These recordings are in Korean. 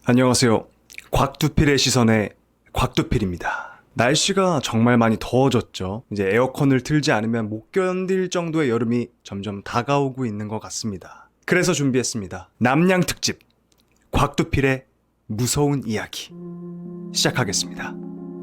안녕하세요. 곽두필의 시선의 곽두필입니다. 날씨가 정말 많이 더워졌죠. 이제 에어컨을 틀지 않으면 못 견딜 정도의 여름이 점점 다가오고 있는 것 같습니다. 그래서 준비했습니다. 남양 특집 곽두필의 무서운 이야기 시작하겠습니다.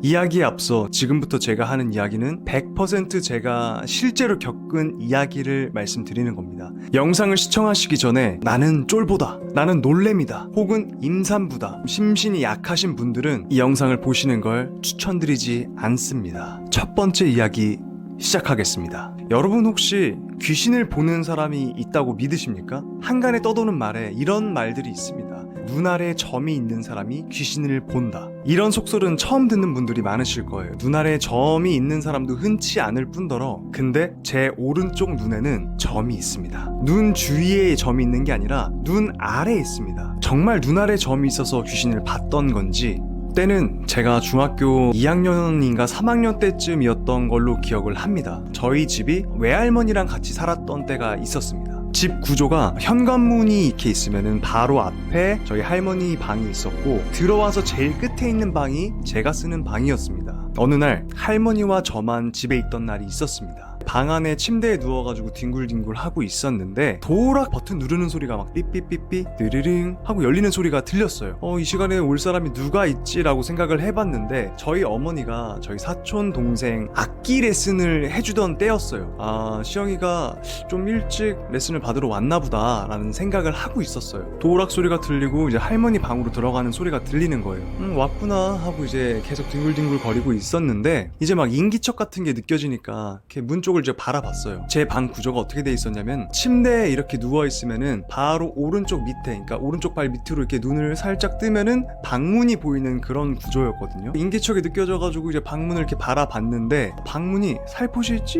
이야기에 앞서 지금부터 제가 하는 이야기는 100% 제가 실제로 겪은 이야기를 말씀드리는 겁니다. 영상을 시청하시기 전에 나는 쫄보다, 나는 놀래미다, 혹은 임산부다, 심신이 약하신 분들은 이 영상을 보시는 걸 추천드리지 않습니다. 첫 번째 이야기 시작하겠습니다. 여러분 혹시 귀신을 보는 사람이 있다고 믿으십니까? 한간에 떠도는 말에 이런 말들이 있습니다. 눈 아래에 점이 있는 사람이 귀신을 본다. 이런 속설은 처음 듣는 분들이 많으실 거예요. 눈 아래에 점이 있는 사람도 흔치 않을 뿐더러 근데 제 오른쪽 눈에는 점이 있습니다. 눈 주위에 점이 있는 게 아니라 눈 아래에 있습니다. 정말 눈 아래에 점이 있어서 귀신을 봤던 건지 때는 제가 중학교 2학년인가 3학년 때쯤이었던 걸로 기억을 합니다. 저희 집이 외할머니랑 같이 살았던 때가 있었습니다. 집 구조가 현관문이 이렇게 있으면은 바로 앞에 저희 할머니 방이 있었고 들어와서 제일 끝에 있는 방이 제가 쓰는 방이었습니다. 어느 날 할머니와 저만 집에 있던 날이 있었습니다. 방 안에 침대에 누워가지고 뒹굴뒹굴 하고 있었는데 도락 버튼 누르는 소리가 막 삐삐삐삐 드르릉 하고 열리는 소리가 들렸어요. 이 시간에 올 사람이 누가 있지라고 생각을 해봤는데 저희 어머니가 저희 사촌 동생 악기 레슨을 해주던 때였어요. 시영이가 좀 일찍 레슨을 받으러 왔나 보다 라는 생각을 하고 있었어요. 도락 소리가 들리고 이제 할머니 방으로 들어가는 소리가 들리는 거예요. 왔구나 하고 이제 계속 뒹굴뒹굴 거리고 있었는데 이제 막 인기척 같은 게 느껴지니까 이렇게 문 쪽을 이제 바라봤어요. 제 방 구조가 어떻게 돼 있었냐면 침대에 이렇게 누워 있으면은 바로 오른쪽 밑에, 그러니까 오른쪽 발 밑으로 이렇게 눈을 살짝 뜨면은 방문이 보이는 그런 구조였거든요. 인기척이 느껴져가지고 이제 방문을 이렇게 바라봤는데 방문이 살포시 찌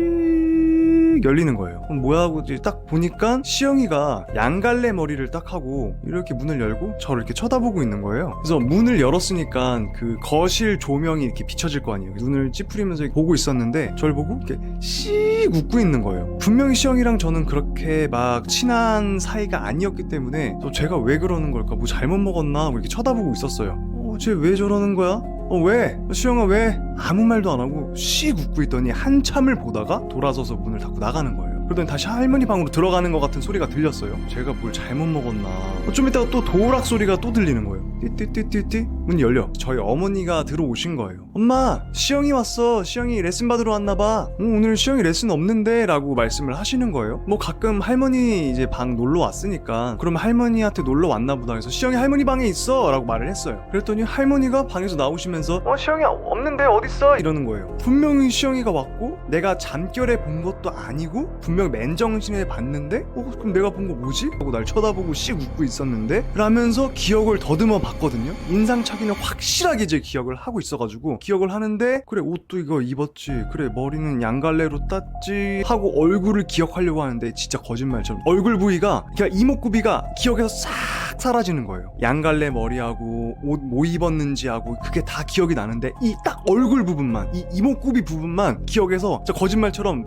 열리는 거예요. 그럼 뭐야 하고 이제 딱 보니까 시영이가 양갈래 머리를 딱 하고 이렇게 문을 열고 저를 이렇게 쳐다보고 있는 거예요. 그래서 문을 열었으니까 그 거실 조명이 이렇게 비춰질 거 아니에요. 눈을 찌푸리면서 보고 있었는데 저를 보고 이렇게 씩 웃고 있는 거예요. 분명히 시영이랑 저는 그렇게 막 친한 사이가 아니었기 때문에 제가 왜 그러는 걸까? 뭐 잘못 먹었나? 이렇게 쳐다보고 있었어요. 쟤 왜 저러는 거야? 왜? 시영아 왜? 아무 말도 안 하고 씩 웃고 있더니 한참을 보다가 돌아서서 문을 닫고 나가는 거예요. 그러더니 다시 할머니 방으로 들어가는 것 같은 소리가 들렸어요. 제가 뭘 잘못 먹었나. 좀 이따가 또 도락 소리가 또 들리는 거예요. 띠띠띠띠띠 문이 열려. 저희 어머니가 들어오신 거예요. 엄마, 시영이 왔어. 시영이 레슨 받으러 왔나봐. 오늘 시영이 레슨 없는데 라고 말씀을 하시는 거예요. 뭐 가끔 할머니 이제 방 놀러 왔으니까 그럼 할머니한테 놀러 왔나 보다 해서 시영이 할머니 방에 있어 라고 말을 했어요. 그랬더니 할머니가 방에서 나오시면서 시영이 없는데 어딨어? 이러는 거예요. 분명히 시영이가 왔고 내가 잠결에 본 것도 아니고 분명 맨정신에 봤는데 그럼 내가 본 거 뭐지? 하고 날 쳐다보고 씩 웃고 있었는데 라면서 기억을 더듬어 봤거든요. 인상착의는 확실하게 이제 기억을 하고 있어가지고 기억을 하는데 그래 옷도 이거 입었지, 그래 머리는 양갈래로 땄지 하고 얼굴을 기억하려고 하는데 진짜 거짓말처럼 얼굴 부위가 그냥 이목구비가 기억에서 싹 사라지는 거예요. 양갈래 머리하고 옷 뭐 입었는지 하고 그게 다 기억이 나는데 이 딱 얼굴 부분만, 이 이목구비 부분만 기억에서 진짜 거짓말처럼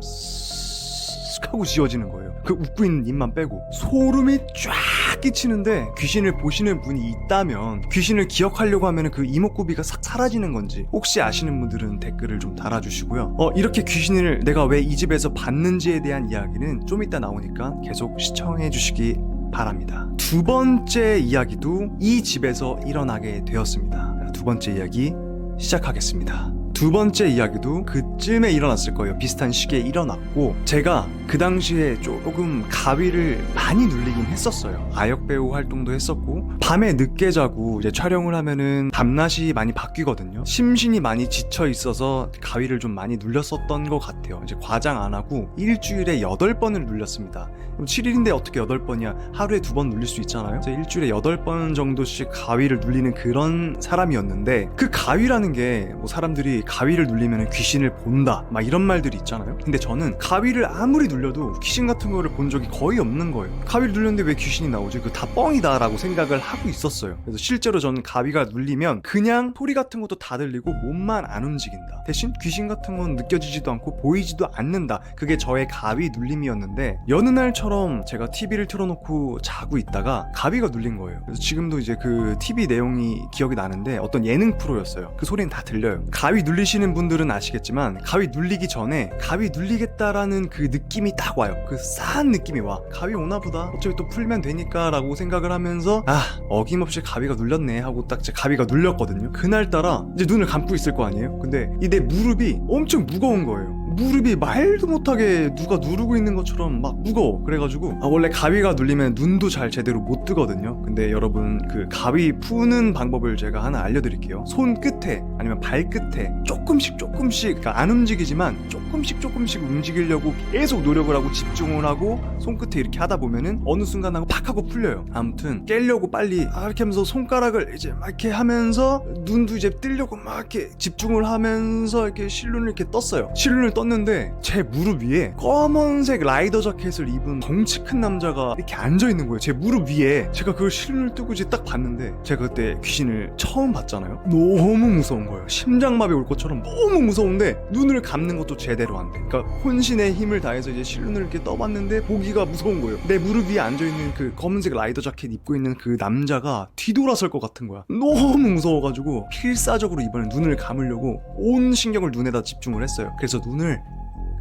하고 지워지는 거예요. 그 웃고 있는 입만 빼고. 소름이 쫙 끼치는데 귀신을 보시는 분이 있다면 귀신을 기억하려고 하면 그 이목구비가 싹 사라지는 건지 혹시 아시는 분들은 댓글을 좀 달아주시고요. 이렇게 귀신을 내가 왜 이 집에서 봤는지에 대한 이야기는 좀 이따 나오니까 계속 시청해 주시기 바랍니다. 두 번째 이야기도 이 집에서 일어나게 되었습니다. 두 번째 이야기 시작하겠습니다. 두 번째 이야기도 그쯤에 일어났을 거예요. 비슷한 시기에 일어났고 제가 그 당시에 조금 가위를 많이 눌리긴 했었어요. 아역 배우 활동도 했었고 밤에 늦게 자고 이제 촬영을 하면은 밤낮이 많이 바뀌거든요. 심신이 많이 지쳐 있어서 가위를 좀 많이 눌렸었던 것 같아요. 이제 과장 안 하고 일주일에 8번을 눌렸습니다. 그럼 7일인데 어떻게 8번이야? 하루에 2번 눌릴 수 있잖아요. 그래서 일주일에 8번 정도씩 가위를 눌리는 그런 사람이었는데 그 가위라는 게 뭐 사람들이 가위를 눌리면 귀신을 본다 막 이런 말들이 있잖아요. 근데 저는 가위를 아무리 눌려도 귀신 같은 거를 본 적이 거의 없는 거예요. 가위를 눌렸는데 왜 귀신이 나오지? 그거 다 뻥이다 라고 생각을 하고 있었어요. 그래서 실제로 저는 가위가 눌리면 그냥 소리 같은 것도 다 들리고 몸만 안 움직인다. 대신 귀신 같은 건 느껴지지도 않고 보이지도 않는다. 그게 저의 가위 눌림이었는데 여느 날처럼 제가 TV를 틀어놓고 자고 있다가 가위가 눌린 거예요. 그래서 지금도 이제 그 TV 내용이 기억이 나는데 어떤 예능 프로였어요. 그 소리는 다 들려요. 가위 눌리시는 분들은 아시겠지만 가위 눌리기 전에 가위 눌리겠다라는 그 느낌이 딱 와요. 그 싸한 느낌이 와. 가위 오나 보다. 어차피 또 풀면 되니까 라고 생각을 하면서 어김없이 가위가 눌렸네 하고 딱 제 가위가 눌렸거든요. 그날따라 이제 눈을 감고 있을 거 아니에요. 근데 이 내 무릎이 엄청 무거운 거예요. 무릎이 말도 못하게 누가 누르고 있는 것처럼 막 무거워. 그래가지고 원래 가위가 눌리면 눈도 잘 제대로 못 뜨거든요. 근데 여러분 그 가위 푸는 방법을 제가 하나 알려드릴게요. 손 끝에 아니면 발끝에 조금씩 그러니까 안 움직이지만 조금씩 움직이려고 계속 노력을 하고 집중을 하고 손끝에 이렇게 하다 보면은 어느 순간 하고 팍 하고 풀려요. 아무튼 깨려고 빨리 이렇게 하면서 손가락을 이제 막 이렇게 하면서 눈도 이제 뜨려고 막 이렇게 집중을 하면서 이렇게 실눈을 이렇게 떴어요. 실눈을 떴는데 제 무릎 위에 검은색 라이더 자켓을 입은 덩치 큰 남자가 이렇게 앉아있는 거예요. 제 무릎 위에. 제가 그걸 실눈을 뜨고 이제 딱 봤는데 제가 그때 귀신을 처음 봤잖아요. 너무 무서운 거예요. 심장마비 올 것처럼 너무 무서운데 눈을 감는 것도 제대로 안 돼. 그러니까 혼신의 힘을 다해서 이제 실눈을 이렇게 떠봤는데 보기가 무서운 거예요. 내 무릎 위에 앉아있는 그 검은색 라이더 자켓 입고 있는 그 남자가 뒤돌아설 것 같은 거야. 너무 무서워가지고 필사적으로 이번에 눈을 감으려고 온 신경을 눈에다 집중을 했어요. 그래서 눈을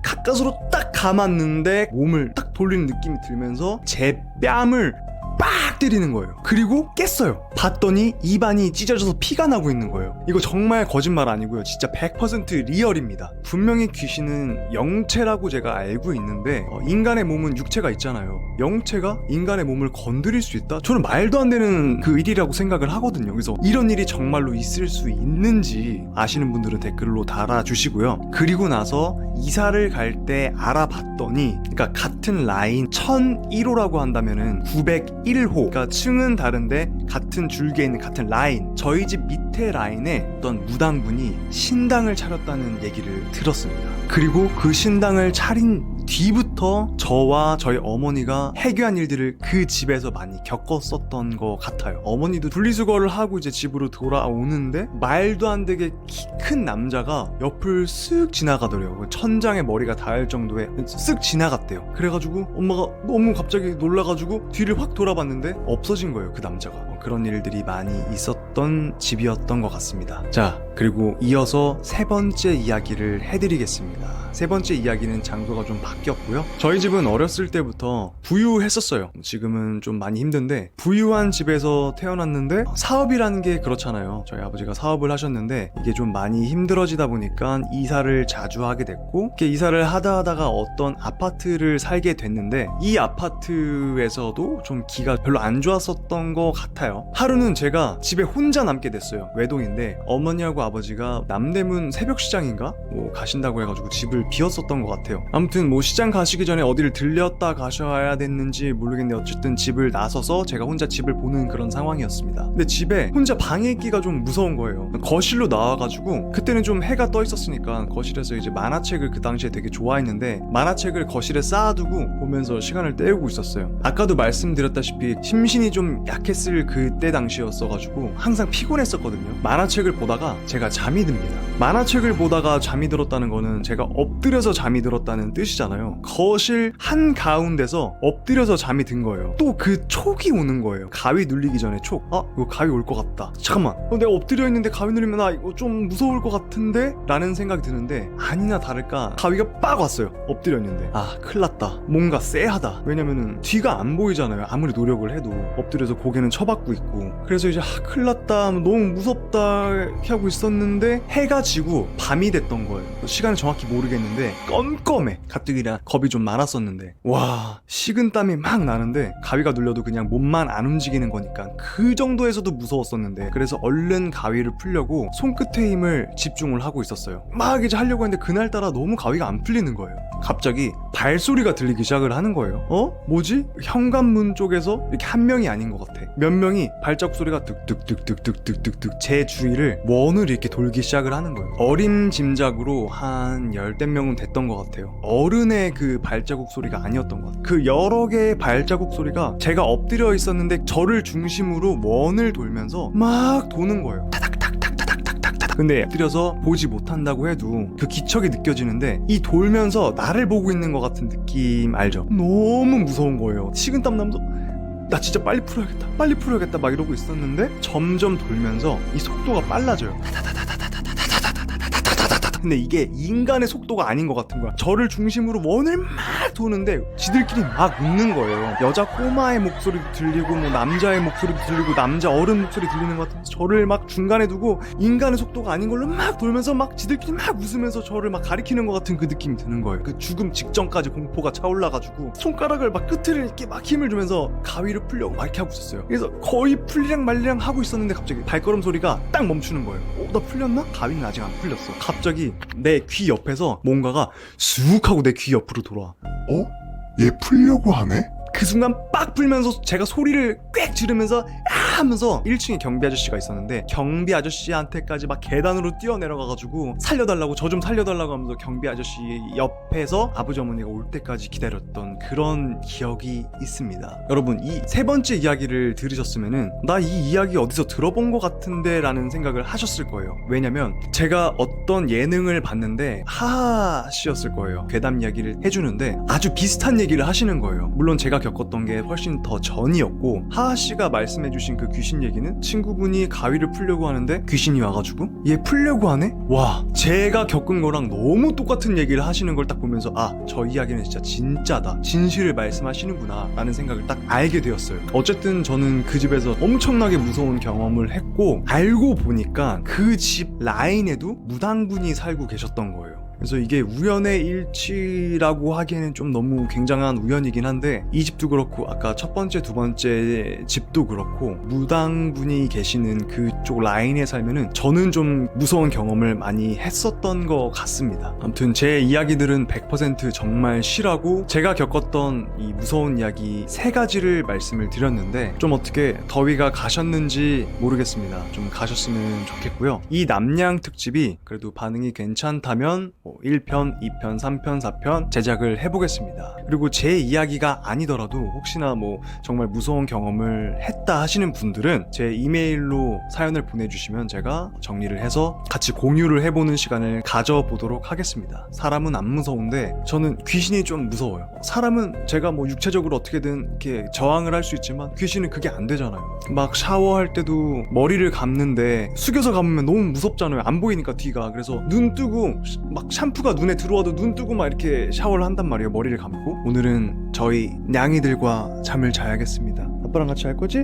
가까스로 딱 감았는데 몸을 딱 돌리는 느낌이 들면서 제 뺨을 빡 때리는 거예요. 그리고 깼어요. 봤더니 입안이 찢어져서 피가 나고 있는 거예요. 이거 정말 거짓말 아니고요. 진짜 100% 리얼입니다. 분명히 귀신은 영체라고 제가 알고 있는데 인간의 몸은 육체가 있잖아요. 영체가 인간의 몸을 건드릴 수 있다? 저는 말도 안 되는 그 일이라고 생각을 하거든요. 그래서 이런 일이 정말로 있을 수 있는지 아시는 분들은 댓글로 달아주시고요. 그리고 나서 이사를 갈 때 알아봤더니 그러니까 같은 라인 1001호라고 한다면은 901호, 그러니까 층은 다른데 같은 줄기에 있는 같은 라인, 저희 집 밑에 라인에 어떤 무당분이 신당을 차렸다는 얘기를 들었습니다. 그리고 그 신당을 차린 뒤부터 저와 저희 어머니가 해괴한 일들을 그 집에서 많이 겪었었던 것 같아요. 어머니도 분리수거를 하고 이제 집으로 돌아오는데 말도 안 되게 키 큰 남자가 옆을 쓱 지나가더래요. 천장에 머리가 닿을 정도에 쓱 지나갔대요. 그래가지고 엄마가 너무 갑자기 놀라가지고 뒤를 확 돌아봤는데 없어진 거예요, 그 남자가. 그런 일들이 많이 있었던 집이었던 것 같습니다. 자, 그리고 이어서 세 번째 이야기를 해드리겠습니다. 세 번째 이야기는 장소가 좀 바뀌었고요. 저희 집은 어렸을 때부터 부유했었어요. 지금은 좀 많이 힘든데 부유한 집에서 태어났는데 사업이라는 게 그렇잖아요. 저희 아버지가 사업을 하셨는데 이게 좀 많이 힘들어지다 보니까 이사를 자주 하게 됐고 이렇게 이사를 하다가 어떤 아파트를 살게 됐는데 이 아파트에서도 좀 기가 별로 안 좋았었던 것 같아요. 하루는 제가 집에 혼자 남게 됐어요. 외동인데 어머니하고 아버지가 남대문 새벽시장인가? 가신다고 해가지고 집을 비웠었던 것 같아요. 아무튼 시장 가시기 전에 어디를 들렸다 가셔야 됐는지 모르겠는데 어쨌든 집을 나서서 제가 혼자 집을 보는 그런 상황이었습니다. 근데 집에 혼자 방에 있기가 좀 무서운 거예요. 거실로 나와가지고 그때는 좀 해가 떠 있었으니까 거실에서 이제 만화책을 그 당시에 되게 좋아했는데 만화책을 거실에 쌓아두고 보면서 시간을 때우고 있었어요. 아까도 말씀드렸다시피 심신이 좀 약했을 그때 당시였어가지고 항상 피곤했었거든요. 만화책을 보다가 제가 잠이 듭니다. 만화책을 보다가 잠이 들었다는 거는 제가 엎드려서 잠이 들었다는 뜻이잖아요. 거실 한가운데서 엎드려서 잠이 든 거예요. 또 그 촉이 오는 거예요. 가위 눌리기 전에 촉. 이거 가위 올 것 같다. 잠깐만, 내가 엎드려 있는데 가위 눌리면 이거 좀 무서울 것 같은데? 라는 생각이 드는데 아니나 다를까 가위가 빡 왔어요. 엎드려 있는데 큰일 났다. 뭔가 쎄하다. 왜냐면은 뒤가 안 보이잖아요. 아무리 노력을 해도 엎드려서 고개는 쳐박고 있고. 그래서 이제 큰일 났다, 너무 무섭다 이렇게 하고 있었는데 해가 지고 밤이 됐던 거예요. 시간을 정확히 모르겠는데 껌껌해. 가뜩이나 겁이 좀 많았었는데 와, 식은땀이 막 나는데 가위가 눌려도 그냥 몸만 안 움직이는 거니까 그 정도에서도 무서웠었는데 그래서 얼른 가위를 풀려고 손끝에 힘을 집중을 하고 있었어요. 막 이제 하려고 했는데 그날따라 너무 가위가 안 풀리는 거예요. 갑자기 발소리가 들리기 시작을 하는 거예요. 뭐지? 현관문 쪽에서 이렇게 한 명이 아닌 것 같아. 몇 명이 갑자기 발자국 소리가 득득득득득득득득 제 주위를 원을 이렇게 돌기 시작을 하는 거예요. 어림짐작으로 한 열댓 명은 됐던 것 같아요. 어른의 그 발자국 소리가 아니었던 것 같아요. 그 여러 개의 발자국 소리가 제가 엎드려 있었는데 저를 중심으로 원을 돌면서 막 도는 거예요. 근데 엎드려서 보지 못한다고 해도 그 기척이 느껴지는데 이 돌면서 나를 보고 있는 것 같은 느낌 알죠? 너무 무서운 거예요. 식은땀 나면서 나 진짜 빨리 풀어야겠다 막 이러고 있었는데 점점 돌면서 이 속도가 빨라져요. 근데 이게 인간의 속도가 아닌 것 같은 거야. 저를 중심으로 원을 막 도는데 지들끼리 막 웃는 거예요. 여자 꼬마의 목소리도 들리고 뭐 남자의 목소리도 들리고 남자 어른 목소리 들리는 것 같은데 저를 막 중간에 두고 인간의 속도가 아닌 걸로 막 돌면서 막 지들끼리 막 웃으면서 저를 막 가리키는 것 같은 그 느낌이 드는 거예요. 그 죽음 직전까지 공포가 차올라가지고 손가락을 막 끝을 이렇게 막 힘을 주면서 가위를 풀려고 막 이렇게 하고 있었어요. 그래서 거의 풀리랑 말리랑 하고 있었는데 갑자기 발걸음 소리가 딱 멈추는 거예요. 나 풀렸나? 가위는 아직 안 풀렸어. 갑자기 내 귀 옆에서 뭔가가 쑥 하고 내 귀 옆으로 돌아와. 얘 풀려고 하네? 그 순간 빡 풀면서 제가 소리를 꽥 지르면서 하면서 1층에 경비 아저씨가 있었는데 경비 아저씨한테까지 막 계단으로 뛰어내려가가지고 살려달라고 저 좀 살려달라고 하면서 경비 아저씨 옆에서 아버지 어머니가 올 때까지 기다렸던 그런 기억이 있습니다. 여러분 이 세 번째 이야기를 들으셨으면은 나 이 이야기 어디서 들어본 것 같은데 라는 생각을 하셨을 거예요. 왜냐면 제가 어떤 예능을 봤는데 하하 씨였을 거예요. 괴담 이야기를 해주는데 아주 비슷한 얘기를 하시는 거예요. 물론 제가 겪었던 게 훨씬 더 전이었고 하하 씨가 말씀해주신 그 귀신 얘기는 친구분이 가위를 풀려고 하는데 귀신이 와가지고 얘 풀려고 하네? 와 제가 겪은 거랑 너무 똑같은 얘기를 하시는 걸 딱 보면서 아 저 이야기는 진짜 진짜다 진실을 말씀하시는구나 라는 생각을 딱 알게 되었어요. 어쨌든 저는 그 집에서 엄청나게 무서운 경험을 했고 알고 보니까 그 집 라인에도 무당분이 살고 계셨던 거예요. 그래서 이게 우연의 일치라고 하기에는 좀 너무 굉장한 우연이긴 한데 이 집도 그렇고 아까 첫 번째 두 번째 집도 그렇고 무당분이 계시는 그쪽 라인에 살면은 저는 좀 무서운 경험을 많이 했었던 것 같습니다. 아무튼 제 이야기들은 100% 정말 실하고 제가 겪었던 이 무서운 이야기 세 가지를 말씀을 드렸는데 좀 어떻게 더위가 가셨는지 모르겠습니다. 좀 가셨으면 좋겠고요. 이 남양 특집이 그래도 반응이 괜찮다면 1편, 2편, 3편, 4편 제작을 해보겠습니다. 그리고 제 이야기가 아니더라도 혹시나 뭐 정말 무서운 경험을 했다 하시는 분들은 제 이메일로 사연을 보내주시면 제가 정리를 해서 같이 공유를 해보는 시간을 가져보도록 하겠습니다. 사람은 안 무서운데 저는 귀신이 좀 무서워요. 사람은 제가 뭐 육체적으로 어떻게든 이렇게 저항을 할 수 있지만 귀신은 그게 안 되잖아요. 막 샤워할 때도 머리를 감는데 숙여서 감으면 너무 무섭잖아요. 안 보이니까 뒤가. 그래서 눈 뜨고 막 샴푸가 눈에 들어와도 눈 뜨고 막 이렇게 샤워를 한단 말이에요. 머리를 감고. 오늘은 저희 냥이들과 잠을 자야겠습니다. 아빠랑 같이 할 거지?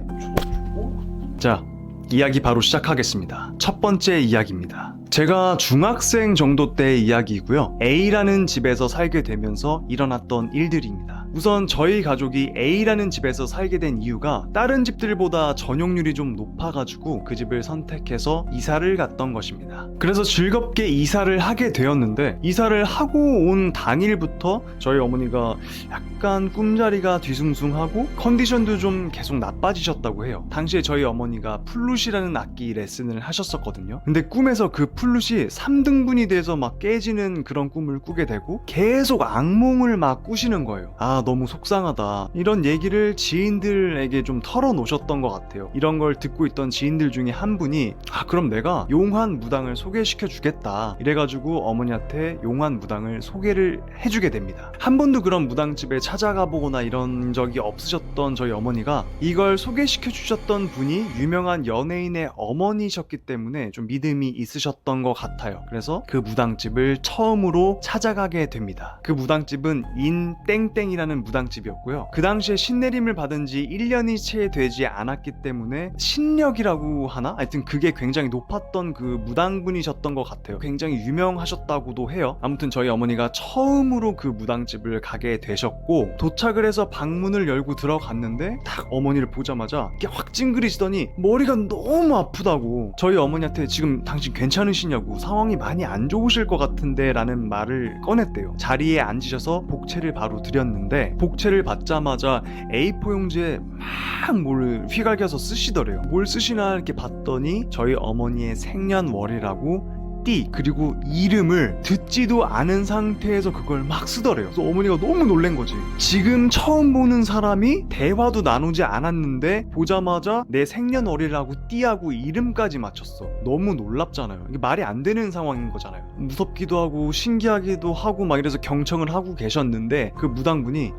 자, 이야기 바로 시작하겠습니다. 첫 번째 이야기입니다. 제가 중학생 정도 때의 이야기이고요. A라는 집에서 살게 되면서 일어났던 일들입니다. 우선 저희 가족이 A라는 집에서 살게 된 이유가 다른 집들보다 전용률이 좀 높아가지고 그 집을 선택해서 이사를 갔던 것입니다. 그래서 즐겁게 이사를 하게 되었는데 이사를 하고 온 당일부터 저희 어머니가 약간 꿈자리가 뒤숭숭하고 컨디션도 좀 계속 나빠지셨다고 해요. 당시에 저희 어머니가 플룻이라는 악기 레슨을 하셨었거든요. 근데 꿈에서 그 플룻이 3등분이 돼서 막 깨지는 그런 꿈을 꾸게 되고 계속 악몽을 막 꾸시는 거예요. 아 너무 속상하다. 이런 얘기를 지인들에게 좀 털어놓으셨던 것 같아요. 이런 걸 듣고 있던 지인들 중에 한 분이 아 그럼 내가 용환 무당을 소개시켜 주겠다 이래가지고 어머니한테 용환 무당을 소개를 해주게 됩니다. 한 번도 그런 무당집에 찾아가 보거나 이런 적이 없으셨던 저희 어머니가 이걸 소개시켜 주셨던 분이 유명한 연예인의 어머니셨기 때문에 좀 믿음이 있으셨던 것 같아요. 그래서 그 무당집을 처음으로 찾아가게 됩니다. 그 무당집은 인땡땡이라는 무당집이었고요. 그 당시에 신내림을 받은 지 1년이 채 되지 않았기 때문에 신력이라고 하나? 하여튼 그게 굉장히 높았던 그 무당분이셨던 것 같아요. 굉장히 유명하셨다고도 해요. 아무튼 저희 어머니가 처음으로 그 무당집을 가게 되셨고 도착을 해서 방문을 열고 들어갔는데 딱 어머니를 보자마자 이게 확 찡그리시더니 머리가 너무 아프다고 저희 어머니한테 지금 당신 괜찮으시냐고 상황이 많이 안 좋으실 것 같은데 라는 말을 꺼냈대요. 자리에 앉으셔서 복채를 바로 드렸는데 받았는데 복채를 받자마자 A4 용지에 막 뭘 휘갈겨서 쓰시더래요. 뭘 쓰시나 이렇게 봤더니 저희 어머니의 생년월일하고 띠 그리고 이름을 듣지도 않은 상태에서 그걸 막 쓰더래요. 그래서 어머니가 너무 놀란 거지. 지금 처음 보는 사람이 대화도 나누지 않았는데 보자마자 내 생년월일하고 띠하고 이름까지 맞췄어. 너무 놀랍잖아요. 이게 말이 안 되는 상황인 거잖아요. 무섭기도 하고 신기하기도 하고 막 이래서 경청을 하고 계셨는데 그 무당분이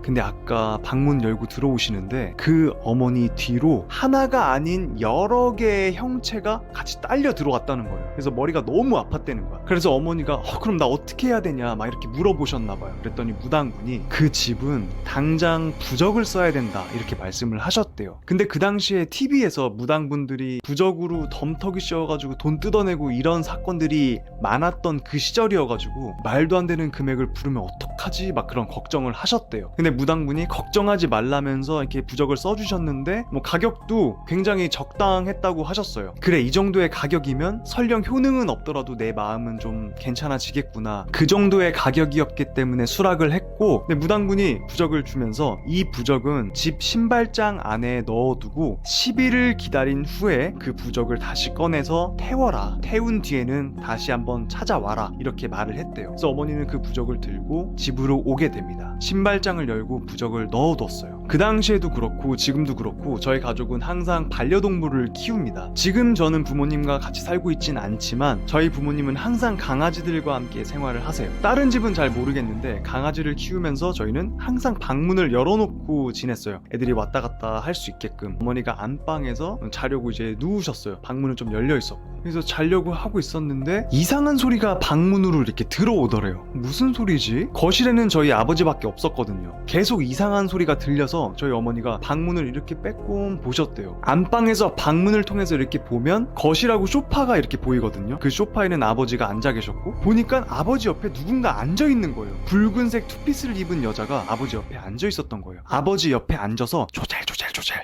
근데 아까 방문 열고 들어오시는데 그 어머니 뒤로 하나가 아닌 여러 개의 형체가 같이 딸려 들어왔다는 거예요. 그래서 머리가 너무 아팠다는 거야. 그래서 어머니가 그럼 나 어떻게 해야 되냐 막 이렇게 물어보셨나 봐요. 그랬더니 무당분이 그 집은 당장 부적을 써야 된다 이렇게 말씀을 하셨대요. 근데 그 당시에 TV에서 무당분들이 부적으로 덤터기 씌워가지고 돈 뜯어내고 이런 사건들이 많았던 그 시절이어가지고 말도 안 되는 금액을 부르면 어떡하지 막 그런 걱정을 하셨대요. 근데 무당분이 걱정하지 말라면서 이렇게 부적을 써주셨는데 뭐 가격도 굉장히 적당했다고 하셨어요. 그래 이 정도의 가격이면 설령 효능은 없더라도 내 마음은 좀 괜찮아지겠구나. 그 정도의 가격이었기 때문에 수락을 했고 근데 무당분이 부적을 주면서 이 부적은 집 신발장 안에 넣어두고 10일을 기다린 후에 그 부적을 다시 꺼내서 태워라. 태운 뒤에는 다시 한번 찾아와라. 이렇게 말을 했대요. 그래서 어머니는 그 부적을 들고 집으로 오게 됩니다. 신발장을 열고 부적을 넣어뒀어요. 그 당시에도 그렇고 지금도 그렇고 저희 가족은 항상 반려동물을 키웁니다. 지금 저는 부모님과 같이 살고 있진 않지만 저희 부모님은 항상 강아지들과 함께 생활을 하세요. 다른 집은 잘 모르겠는데 강아지를 키우면서 저희는 항상 방문을 열어놓고 지냈어요. 애들이 왔다 갔다 할 수 있게끔. 어머니가 안방에서 자려고 이제 누우셨어요. 방문은 좀 열려 있었고. 그래서 자려고 하고 있었는데 이상한 소리가 방문으로 이렇게 들어오더래요. 무슨 소리지? 거실에는 저희 아버지밖에 없었거든요. 계속 이상한 소리가 들려서 저희 어머니가 방문을 이렇게 빼꼼 보셨대요. 안방에서 방문을 통해서 이렇게 보면 거실하고 소파가 이렇게 보이거든요. 그 소파에는 아버지가 앉아 계셨고 보니까 아버지 옆에 누군가 앉아 있는 거예요. 붉은색 투피스를 입은 여자가 아버지 옆에 앉아 있었던 거예요. 아버지 옆에 앉아서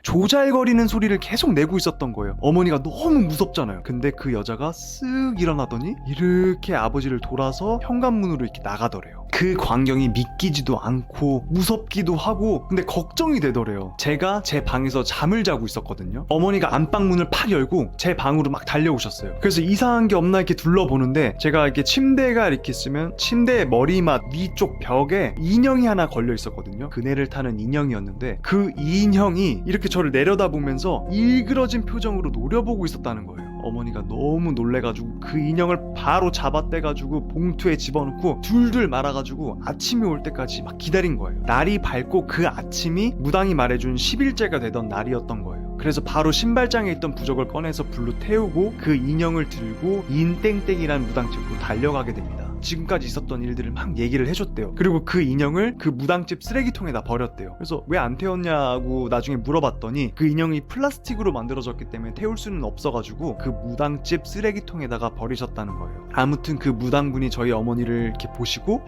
조잘거리는 소리를 계속 내고 있었던 거예요. 어머니가 너무 무섭잖아요. 근데 그 여자가 쓱 일어나더니 이렇게 아버지를 돌아서 현관문으로 이렇게 나가더래요. 그 광경이 믿기지도 않고 무섭기도 하고 근데 걱정이 되더래요. 제가 제 방에서 잠을 자고 있었거든요. 어머니가 안방문을 팍 열고 제 방으로 막 달려오셨어요. 그래서 이상한 게 없나 이렇게 둘러보는데 제가 이렇게 침대가 이렇게 있으면 침대의 머리맡 위쪽 벽에 인형이 하나 걸려 있었거든요. 그네를 타는 인형이었는데 그 인형이 이렇게 저를 내려다보면서 일그러진 표정으로 노려보고 있었다는 거예요. 어머니가 너무 놀래가지고 그 인형을 바로 잡아떼가지고 봉투에 집어넣고 둘둘 말아가지고 아침이 올 때까지 막 기다린 거예요. 날이 밝고 그 아침이 무당이 말해준 10일째가 되던 날이었던 거예요. 그래서 바로 신발장에 있던 부적을 꺼내서 불로 태우고 그 인형을 들고 인땡땡이라는 무당집으로 달려가게 됩니다. 지금까지 있었던 일들을 막 얘기를 해줬대요. 그리고 그 인형을 그 무당집 쓰레기통에다 버렸대요. 그래서 왜 안 태웠냐고 나중에 물어봤더니 그 인형이 플라스틱으로 만들어졌기 때문에 태울 수는 없어가지고 그 무당집 쓰레기통에다가 버리셨다는 거예요. 아무튼 그 무당분이 저희 어머니를 이렇게 보시고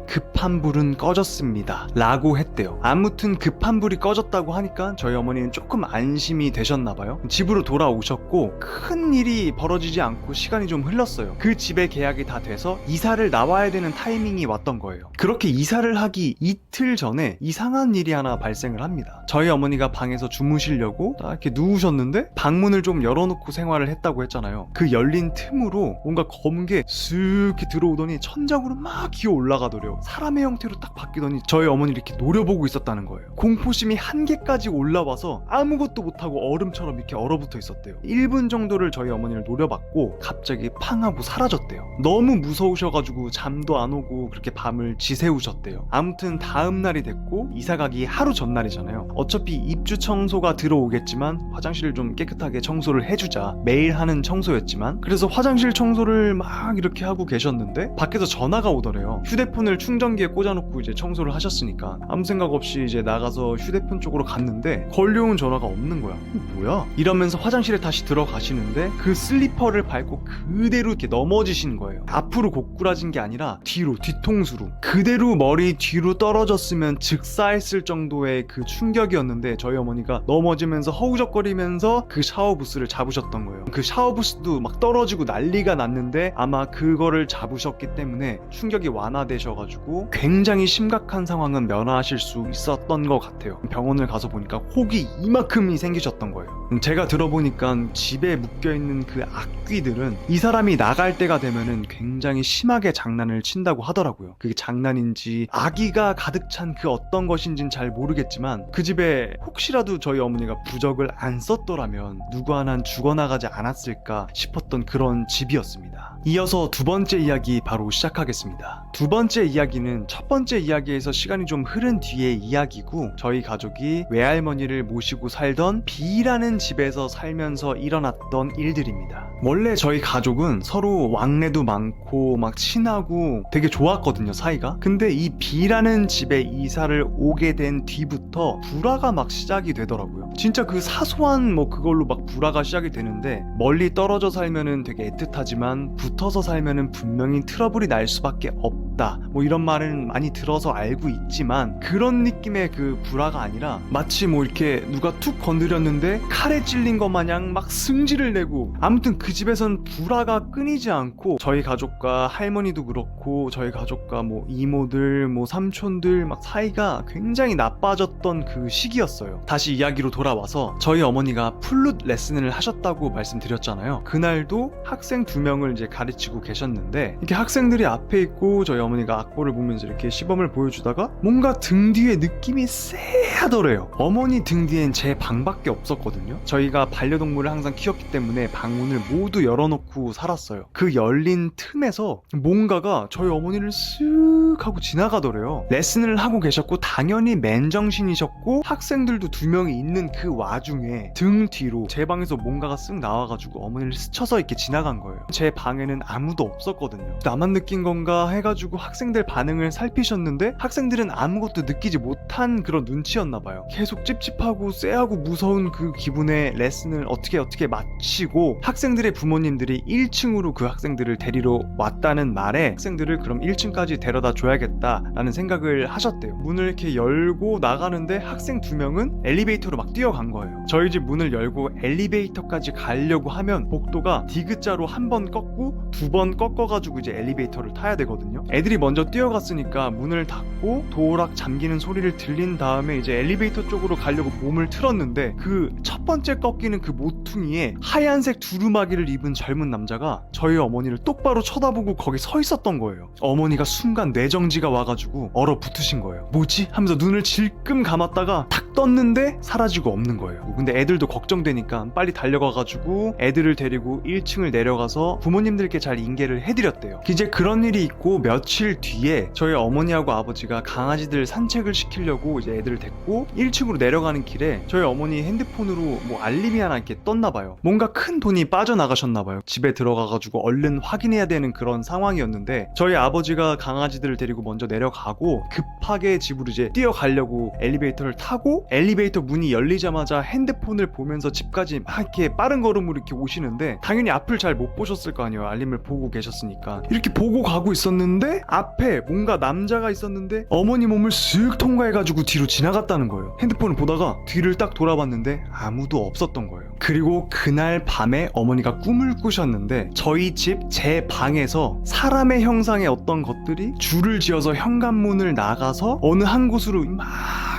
급한 불은 꺼졌습니다 라고 했대요. 아무튼 급한 불이 꺼졌다고 하니까 저희 어머니는 조금 안심이 되셨나봐요. 집으로 돌아오셨고 큰 일이 벌어지지 않고 시간이 좀 흘렀어요. 그 집의 계약이 다 돼서 이사를 나와야 되는 타이밍이 왔던 거예요. 그렇게 이사를 하기 이틀 전에 이상한 일이 하나 발생을 합니다. 저희 어머니가 방에서 주무시려고 딱 이렇게 누우셨는데 방문을 좀 열어놓고 생활을 했다고 했잖아요. 그 열린 틈으로 뭔가 검은 게 쓱 이렇게 들어오더니 천장으로 막 기어 올라가더래요. 사람의 형태로 딱 바뀌더니 저희 어머니를 이렇게 노려보고 있었다는 거예요. 공포심이 한계까지 올라와서 아무것도 못하고 얼음처럼 이렇게 얼어붙어 있었대요. 1분 정도를 저희 어머니를 노려봤고 갑자기 팡 하고 사라졌대요. 너무 무서우셔가지고 잠도 안 오고 그렇게 밤을 지새우셨대요. 아무튼 다음 날이 됐고 이사가기 하루 전날이잖아요. 어차피 입주 청소가 들어오겠지만 화장실을 좀 깨끗하게 청소를 해주자. 매일 하는 청소였지만 그래서 화장실 청소를 막 이렇게 하고 계셨는데 밖에서 전화가 오더래요. 휴대폰을 충전기에 꽂아놓고 이제 청소를 하셨으니까 아무 생각 없이 이제 나가서 휴대폰 쪽으로 갔는데 걸려온 전화가 없는 거야. 뭐야? 이러면서 화장실에 다시 들어가시는데 그 슬리퍼를 밟고 그대로 이렇게 넘어지신 거예요. 앞으로 고꾸라진 게 아니라 뒤로, 뒤통수로 그대로 머리 뒤로 떨어졌으면 즉사했을 정도의 그 충격이었는데 저희 어머니가 넘어지면서 허우적거리면서 그 샤워부스를 잡으셨던 거예요. 그 샤워부스도 막 떨어지고 난리가 났는데 아마 그거를 잡으셨기 때문에 충격이 완화되셔가지고 있어가지고 굉장히 심각한 상황은 면하실 수 있었던 것 같아요. 병원을 가서 보니까 혹이 이만큼이 생기셨던 거예요. 제가 들어보니까 집에 묶여있는 그 악귀들은 이 사람이 나갈 때가 되면은 굉장히 심하게 장난을 친다고 하더라고요. 그게 장난인지 아기가 가득 찬 그 어떤 것인지는 잘 모르겠지만 그 집에 혹시라도 저희 어머니가 부적을 안 썼더라면 누구 하나는 죽어나가지 않았을까 싶었던 그런 집이었습니다. 이어서 두 번째 이야기 바로 시작하겠습니다. 두 번째 이야기는 첫 번째 이야기에서 시간이 좀 흐른 뒤의 이야기고, 저희 가족이 외할머니를 모시고 살던 B라는 집에서 살면서 일어났던 일들입니다. 원래 저희 가족은 서로 왕래도 많고 막 친하고 되게 좋았거든요, 사이가. 근데 이 B라는 집에 이사를 오게 된 뒤부터 불화가 막 시작이 되더라고요. 진짜 그 사소한 뭐 그걸로 막 불화가 시작이 되는데, 멀리 떨어져 살면은 되게 애틋하지만 붙어서 살면은 분명히 트러블이 날 수밖에 없다, 뭐 이런 말은 많이 들어서 알고 있지만, 그런 느낌의 그 불화가 아니라 마치 뭐 이렇게 누가 툭 건드렸는데 칼에 찔린 것 마냥 막 승질을 내고, 아무튼 그 집에선 불화가 끊이지 않고 저희 가족과 할머니도 그렇고 저희 가족과 뭐 이모들 뭐 삼촌들 막 사이가 굉장히 나빠졌던 그 시기였어요. 다시 이야기로 돌아와서 저희 어머니가 플룻 레슨을 하셨다고 말씀드렸잖아요. 그날도 학생 2명을 이제 가르치고 계셨는데, 이렇게 학생들이 앞에 있고 저희 어머니가 악보를 보면서 이렇게 시범을 보여주다가 뭔가 등 뒤에 느낌이 쎄하더래요. 어머니 등 뒤엔 제 방밖에 없었거든요. 저희가 반려동물을 항상 키웠기 때문에 방문을 모두 열어놓고 살았어요. 그 열린 틈에서 뭔가가 저희 어머니를 쓱 하고 지나가더래요. 레슨을 하고 계셨고 당연히 맨정신이셨고 학생들도 2명이 있는 그 와중에 등 뒤로 제 방에서 뭔가가 쓱 나와가지고 어머니를 스쳐서 이렇게 지나간 거예요. 제 방에는 아무도 없었거든요. 나만 느낀 건가 해가지고 학생들 반응을 살피셨는데 학생들은 아무것도 느끼지 못한 그런 눈치였나봐요. 계속 찝찝하고 쎄하고 무서운 그 기분에 레슨을 어떻게 마치고 학생들의 부모님들이 1층으로 그 학생들을 데리러 왔다는 말에, 학생들을 그럼 1층까지 데려다 줘야겠다라는 생각을 하셨대요. 문을 이렇게 열고 나가는데 학생 2명은 엘리베이터로 막 뛰어간 거예요. 저희 집 문을 열고 엘리베이터까지 가려고 하면 복도가 디귿자로 한 번 꺾고 2번 꺾어가지고 이제 엘리베이터를 타야 되거든요. 애들이 먼저 뛰어갔으니까 문을 닫고 도락 잠기는 소리를 들린 다음에 이제 엘리베이터 쪽으로 가려고 몸을 틀었는데, 그 첫 번째 꺾이는 그 모퉁이에 하얀색 두루마기를 입은 젊은 남자가 저희 어머니를 똑바로 쳐다보고 거기 서 있었던 거예요. 어머니가 순간 뇌정지가 와가지고 얼어붙으신 거예요. 뭐지? 하면서 눈을 질끔 감았다가 탁 떴는데 사라지고 없는 거예요. 근데 애들도 걱정되니까 빨리 달려가가지고 애들을 데리고 1층을 내려가서 부모님들께 잘 인계를 해드렸대요. 이제 그런 일이 있고 며칠 뒤에 저희 어머니하고 아버지가 강아지들 산책을 시키려고 이제 애들을 데리고 1층으로 내려가는 길에 저희 어머니 핸드폰으로 뭐 알림이 하나 이렇게 떴나봐요. 뭔가 큰 돈이 빠져나가셨나봐요. 집에 들어가가지고 얼른 확인해야 되는 그런 상황이었는데, 저희 아버지가 강아지들을 데리고 먼저 내려가고 급하게 집으로 이제 뛰어가려고 엘리베이터를 타고, 엘리베이터 문이 열리자마자 핸드폰을 보면서 집까지 막 이렇게 빠른 걸음으로 이렇게 오시는데, 당연히 앞을 잘 못 보셨을 거 아니에요. 알림을 보고 계셨으니까. 이렇게 보고 가고 있었는데 앞에 뭔가 남자가 있었는데 어머니 몸을 쓱 통과해가지고 뒤로 지나갔다는 거예요. 핸드폰을 보다가 뒤를 딱 돌아봤는데 아무도 없었던 거예요. 그리고 그날 밤에 어머니가 꿈을 꾸셨는데, 저희 집 제 방에서 사람의 형상의 어떤 것들이 줄을 지어서 현관문을 나가서 어느 한 곳으로 막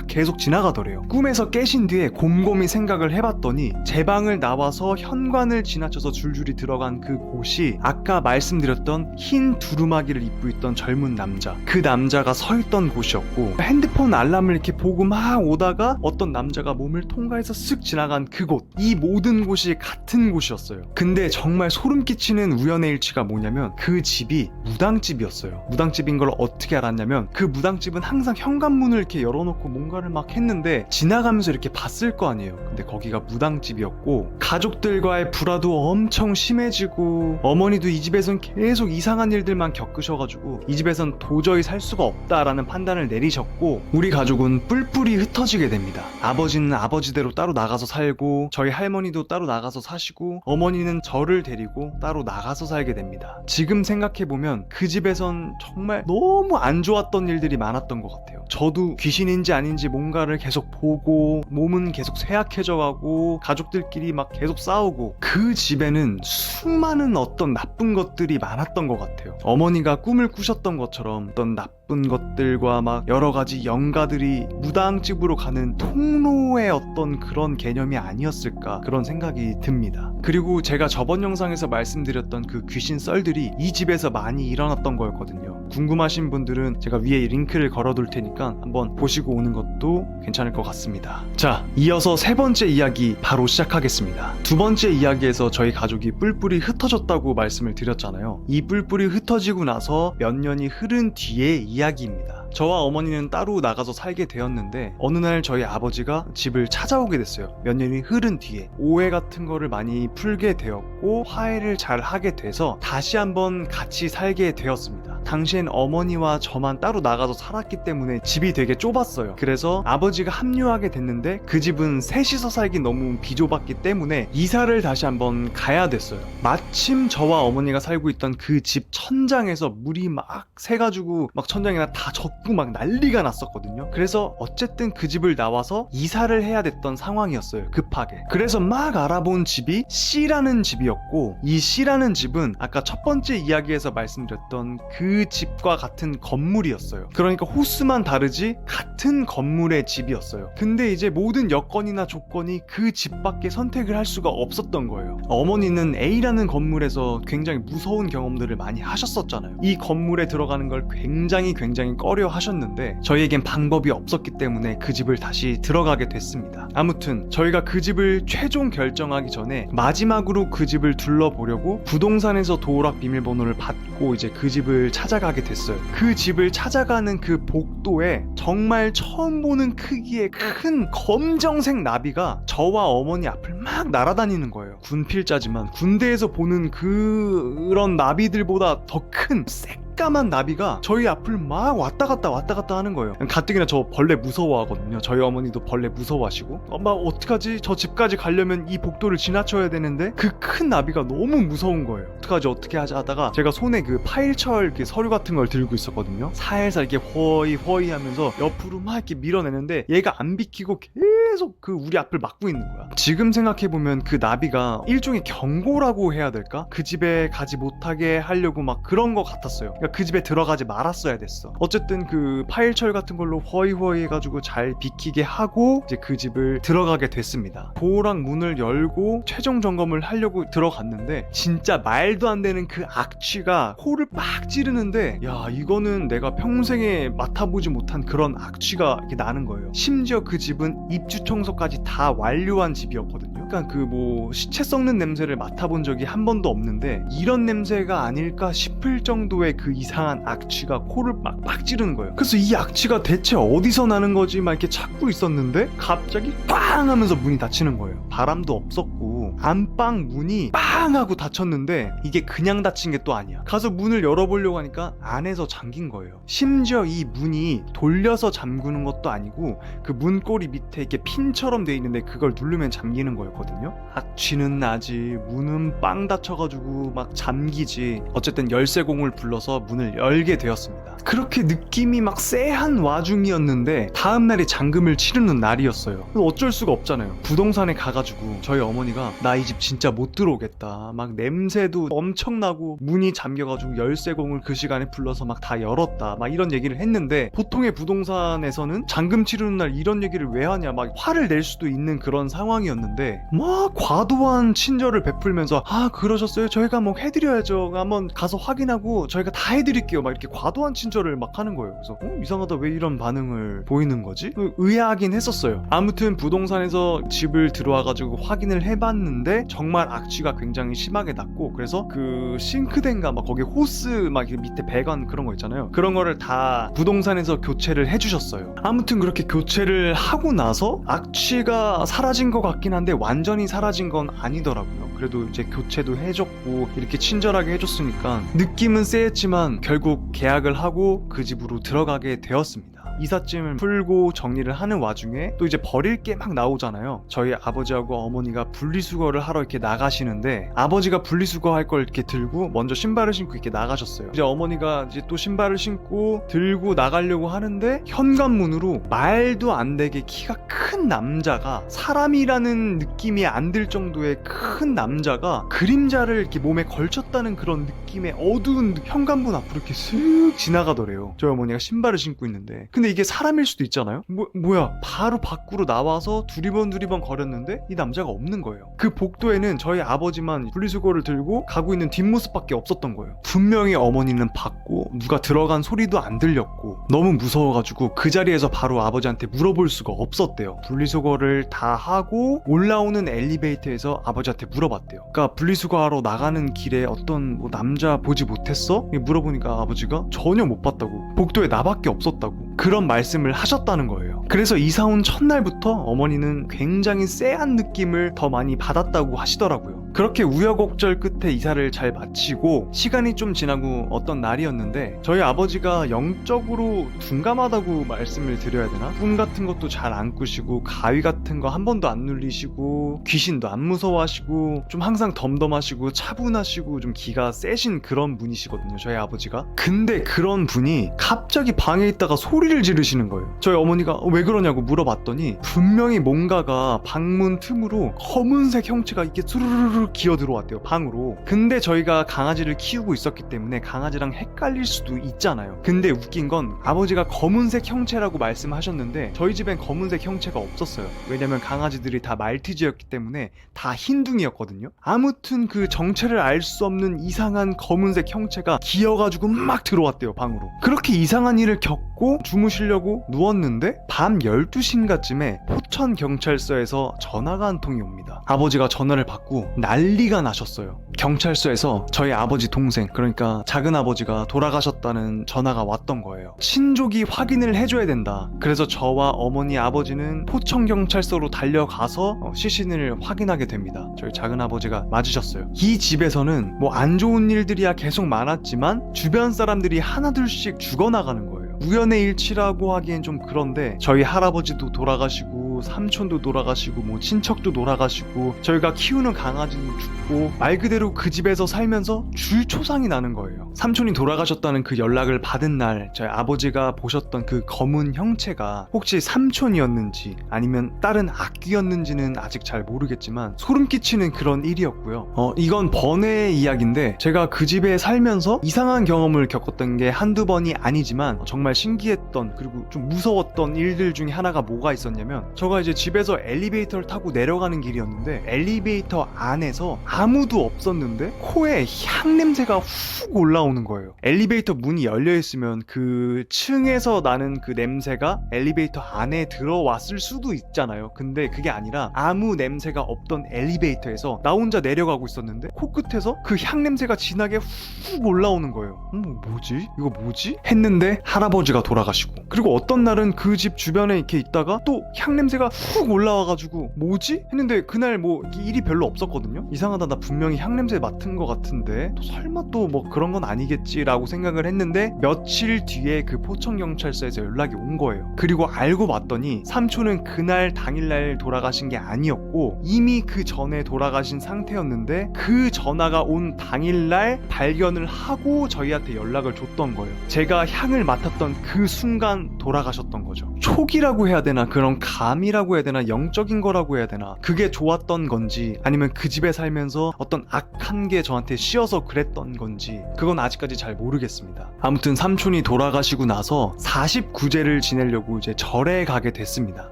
계속 지나가더래요. 꿈에서 깨신 뒤에 곰곰이 생각을 해봤더니 제 방을 나와서 현관을 지나쳐서 줄줄이 들어간 그 곳이 아까 말씀드렸던 흰 두루마기를 입고 있던 젊은 남자, 그 남자가 서 있던 곳이었고, 핸드폰 알람을 이렇게 보고 막 오다가 어떤 남자가 몸을 통과해서 쓱 지나간 그곳, 이 모든 곳이 같은 곳이었어요. 근데 정말 소름 끼치는 우연의 일치가 뭐냐면 그 집이 무당집이었어요. 무당집인 걸 어떻게 알았냐면, 그 무당집은 항상 현관문을 이렇게 열어놓고 뭔가를 막 했는데 지나가면서 이렇게 봤을 거 아니에요. 근데 거기가 무당집이었고, 가족들과의 불화도 엄청 심해지고 어머니도 이 집에선 계속 이상한 일들만 겪으셔가지고 이 집에선 도저히 살 수가 없다라는 판단을 내리셨고, 우리 가족은 뿔뿔이 흩어지게 됩니다. 아버지는 아버지대로 따로 나가서 살고, 저희 할머니 할머니도 따로 나가서 사시고 어머니는 저를 데리고 따로 나가서 살게 됩니다. 지금 생각해보면 그 집에선 정말 너무 안 좋았던 일들이 많았던 것 같아요. 저도 귀신인지 아닌지 뭔가를 계속 보고 몸은 계속 쇠약해져 가고 가족들끼리 막 계속 싸우고 그 집에는 수많은 어떤 나쁜 것들이 많았던 것 같아요. 어머니가 꿈을 꾸셨던 것처럼 어떤 나쁜 것들과 막 여러 가지 영가들이 무당집으로 가는 통로의 어떤 그런 개념이 아니었을까 그런 생각이 듭니다. 그리고 제가 저번 영상에서 말씀드렸던 그 귀신 썰들이 이 집에서 많이 일어났던 거였거든요. 궁금하신 분들은 제가 위에 링크를 걸어둘 테니까 한번 보시고 오는 것도 괜찮을 것 같습니다. 자, 이어서 세 번째 이야기 바로 시작하겠습니다. 두 번째 이야기에서 저희 가족이 뿔뿔이 흩어졌다고 말씀을 드렸잖아요. 이 뿔뿔이 흩어지고 나서 몇 년이 흐른 뒤의 이야기입니다. 저와 어머니는 따로 나가서 살게 되었는데 어느 날 저희 아버지가 집을 찾아오게 됐어요. 몇 년이 흐른 뒤에 오해 같은 거를 많이 풀게 되었고 화해를 잘 하게 돼서 다시 한번 같이 살게 되었습니다. 당시엔 어머니와 저만 따로 나가서 살았기 때문에 집이 되게 좁았어요. 그래서 아버지가 합류하게 됐는데 그 집은 셋이서 살기 너무 비좁았기 때문에 이사를 다시 한번 가야 됐어요. 마침 저와 어머니가 살고 있던 그 집 천장에서 물이 막 새가지고 막 천장이나 다 젖고 막 난리가 났었거든요. 그래서 어쨌든 그 집을 나와서 이사를 해야 됐던 상황이었어요. 급하게. 그래서 막 알아본 집이 C라는 집이었고 이 C라는 집은 아까 첫 번째 이야기에서 말씀드렸던 그 집과 같은 건물이었어요. 그러니까 호수만 다르지 같은 건물의 집이었어요. 근데 이제 모든 여건이나 조건이 그 집밖에 선택을 할 수가 없었던 거예요. 어머니는 A라는 건물에서 굉장히 무서운 경험들을 많이 하셨었잖아요. 이 건물에 들어가는 걸 굉장히 꺼려 하셨는데 저희에겐 방법이 없었기 때문에 그 집을 다시 들어가게 됐습니다. 아무튼 저희가 그 집을 최종 결정하기 전에 마지막으로 그 집을 둘러보려고 부동산에서 도어락 비밀번호를 받고 이제 그 집을 찾아가게 됐어요. 그 집을 찾아가는 그 복도에 정말 처음 보는 크기의 큰 검정색 나비가 저와 어머니 앞을 막 날아다니는 거예요. 군필자지만 군대에서 보는 그런 나비들보다 더 큰 새까만 나비가 저희 앞을 막 왔다 갔다 하는 거예요. 가뜩이나 저 벌레 무서워하거든요. 저희 어머니도 벌레 무서워하시고 엄마 어떡하지? 저 집까지 가려면 이 복도를 지나쳐야 되는데 그 큰 나비가 너무 무서운 거예요. 어떻게 하자 하다가 제가 손에 그 파일철 그 서류 같은 걸 들고 있었거든요. 살살 이렇게 허이 하면서 옆으로 막 이렇게 밀어내는데 얘가 안 비키고 계속 그 우리 앞을 막고 있는 거야. 지금 생각해보면 그 나비가 일종의 경고라고 해야 될까? 그 집에 가지 못하게 하려고 막 그런 거 같았어요. 그러니까 그 집에 들어가지 말았어야 됐어. 어쨌든 그 파일철 같은 걸로 허이 해가지고 잘 비키게 하고 이제 그 집을 들어가게 됐습니다. 도어락 문을 열고 최종 점검을 하려고 들어갔는데 진짜 말도 안 되는 그 악취가 코를 빡 찌르는데 야 이거는 내가 평생에 맡아보지 못한 그런 악취가 이렇게 나는 거예요. 심지어 그 집은 입주 청소까지 다 완료한 집이었거든요. 그러니까 그 뭐 시체 썩는 냄새를 맡아본 적이 한 번도 없는데 이런 냄새가 아닐까 싶을 정도의 그 이상한 악취가 코를 빡 찌르는 거예요. 그래서 이 악취가 대체 어디서 나는 거지 막 이렇게 찾고 있었는데 갑자기 빵 하면서 문이 닫히는 거예요. 바람도 없었고 안방 문이 빵 하고 닫혔는데 이게 그냥 닫힌 게 또 아니야. 가서 문을 열어보려고 하니까 안에서 잠긴 거예요. 심지어 이 문이 돌려서 잠그는 것도 아니고 그 문고리 밑에 이렇게 핀처럼 돼 있는데 그걸 누르면 잠기는 거였거든요. 악취는 나지 문은 빵 닫혀가지고 막 잠기지. 어쨌든 열쇠공을 불러서 문을 열게 되었습니다. 그렇게 느낌이 막 쎄한 와중이었는데 다음날이 잔금을 치르는 날이었어요. 어쩔 수가 없잖아요. 부동산에 가가지고 저희 어머니가 나 이 집 진짜 못 들어오겠다. 막 냄새도 엄청나고 문이 잠겨가지고 열쇠공을 그 시간에 불러서 막 다 열었다. 막 이런 얘기를 했는데 보통의 부동산에서는 잔금 치르는 날 이런 얘기를 왜 하냐 막 화를 낼 수도 있는 그런 상황이었는데 막 과도한 친절을 베풀면서 아 그러셨어요? 저희가 뭐 해드려야죠. 한번 가서 확인하고 저희가 다 해드릴게요. 막 이렇게 과도한 친절을 막 하는 거예요. 그래서 이상하다 왜 이런 반응을 보이는 거지? 의아하긴 했었어요. 아무튼 부동산에서 집을 들어와가지고 확인을 해봤는데 정말 악취가 굉장히 심하게 났고 그래서 그 싱크대인가 막 거기 호스 막 밑에 배관 그런 거 있잖아요. 그런 거를 다 부동산에서 교체를 해주셨어요. 아무튼 그렇게 교체를 하고 나서 악취가 사라진 것 같긴 한데 완전히 사라진 건 아니더라고요. 그래도 이제 교체도 해줬고 이렇게 친절하게 해줬으니까 느낌은 쎄했지만 결국 계약을 하고 그 집으로 들어가게 되었습니다. 이삿짐을 풀고 정리를 하는 와중에 또 이제 버릴 게 막 나오잖아요. 저희 아버지하고 어머니가 분리수거를 하러 이렇게 나가시는데 아버지가 분리수거 할 걸 이렇게 들고 먼저 신발을 신고 이렇게 나가셨어요. 이제 어머니가 이제 또 신발을 신고 들고 나가려고 하는데 현관문으로 말도 안 되게 키가 큰 남자가, 사람이라는 느낌이 안 들 정도의 큰 남자가 그림자를 이렇게 몸에 걸쳤다는 그런 느낌의 어두운 현관문 앞으로 이렇게 슥 지나가더래요. 저희 어머니가 신발을 신고 있는데. 근데 이게 사람일 수도 있잖아요. 뭐야, 바로 밖으로 나와서 두리번 거렸는데 이 남자가 없는 거예요. 그 복도에는 저희 아버지만 분리수거를 들고 가고 있는 뒷모습밖에 없었던 거예요. 분명히 어머니는 봤고 누가 들어간 소리도 안 들렸고 너무 무서워가지고 그 자리에서 바로 아버지한테 물어볼 수가 없었대요. 분리수거를 다 하고 올라오는 엘리베이터에서 아버지한테 물어봤대요. 그러니까 분리수거하러 나가는 길에 어떤 남자 보지 못했어? 물어보니까 아버지가 전혀 못 봤다고, 복도에 나밖에 없었다고 그런 말씀을 하셨다는 거예요. 그래서 이사 온 첫날부터 어머니는 굉장히 쎄한 느낌을 더 많이 받았다고 하시더라고요. 그렇게 우여곡절 끝에 이사를 잘 마치고 시간이 좀 지나고 어떤 날이었는데 저희 아버지가 영적으로 둔감하다고 말씀을 드려야 되나? 꿈 같은 것도 잘 안 꾸시고 가위 같은 거 한 번도 안 눌리시고 귀신도 안 무서워하시고 좀 항상 덤덤하시고 차분하시고 좀 기가 세신 그런 분이시거든요, 저희 아버지가. 근데 그런 분이 갑자기 방에 있다가 소리를 지르시는 거예요. 저희 어머니가 왜 그러냐고 물어봤더니 분명히 뭔가가 방문 틈으로 검은색 형체가 이렇게 수르르르 기어 들어왔대요, 방으로. 근데 저희가 강아지를 키우고 있었기 때문에 강아지랑 헷갈릴 수도 있잖아요. 근데 웃긴 건 아버지가 검은색 형체라고 말씀하셨는데 저희 집엔 검은색 형체가 없었어요. 왜냐면 강아지들이 다 말티즈였기 때문에 다 흰둥이였거든요. 아무튼 그 정체를 알 수 없는 이상한 검은색 형체가 기어가지고 막 들어왔대요, 방으로. 그렇게 이상한 일을 겪고 주무시려고 누웠는데 밤 12시인가쯤에 포천경찰서에서 전화가 한 통이 옵니다. 아버지가 전화를 받고 난리가 나셨어요. 경찰서에서 저희 아버지 동생, 그러니까 작은 아버지가 돌아가셨다는 전화가 왔던 거예요. 친족이 확인을 해줘야 된다. 그래서 저와 어머니 아버지는 포천경찰서로 달려가서 시신을 확인하게 됩니다. 저희 작은 아버지가 맞으셨어요. 이 집에서는 뭐 안 좋은 일들이야 계속 많았지만 주변 사람들이 하나둘씩 죽어나가는 거예요. 우연의 일치라고 하기엔 좀 그런데 저희 할아버지도 돌아가시고 삼촌도 돌아가시고 뭐 친척도 돌아가시고 저희가 키우는 강아지도 죽고 말 그대로 그 집에서 살면서 줄초상이 나는 거예요. 삼촌이 돌아가셨다는 그 연락을 받은 날 저희 아버지가 보셨던 그 검은 형체가 혹시 삼촌이었는지 아니면 다른 악귀였는지는 아직 잘 모르겠지만 소름 끼치는 그런 일이었고요. 이건 번외의 이야기인데 제가 그 집에 살면서 이상한 경험을 겪었던 게 한두 번이 아니지만 정말 신기했던 그리고 좀 무서웠던 일들 중에 하나가 뭐가 있었냐면 저가 이제 집에서 엘리베이터를 타고 내려가는 길이었는데 엘리베이터 안에서 아무도 없었는데 코에 향 냄새가 훅 올라오는 거예요. 엘리베이터 문이 열려 있으면 그 층에서 나는 그 냄새가 엘리베이터 안에 들어왔을 수도 있잖아요. 근데 그게 아니라 아무 냄새가 없던 엘리베이터에서 나 혼자 내려가고 있었는데 코끝에서 그 향 냄새가 진하게 훅 올라오는 거예요. 뭐지? 이거 뭐지? 했는데 할아버지가 돌아가시고 그리고 어떤 날은 그 집 주변에 이렇게 있다가 또 향 냄새가 훅 올라와가지고 뭐지? 했는데 그날 뭐 일이 별로 없었거든요. 이상하다, 나 분명히 향 냄새 맡은 것 같은데 또 설마 또 뭐 그런 건 아니겠지라고 생각을 했는데 며칠 뒤에 그 포천경찰서에서 연락이 온 거예요. 그리고 알고 봤더니 삼촌은 그날 당일날 돌아가신 게 아니었고 이미 그 전에 돌아가신 상태였는데 그 전화가 온 당일날 발견을 하고 저희한테 연락을 줬던 거예요. 제가 향을 맡았던 그 순간 돌아가셨던 거죠. 촉이라고 해야 되나 그런 감이라고 해야 되나 영적인 거라고 해야 되나 그게 좋았던 건지 아니면 그 집에 살면서 어떤 악한 게 저한테 씌어서 그랬던 건지 그건 아직까지 잘 모르겠습니다. 아무튼 삼촌이 돌아가시고 나서 49제를 지내려고 이제 절에 가게 됐습니다.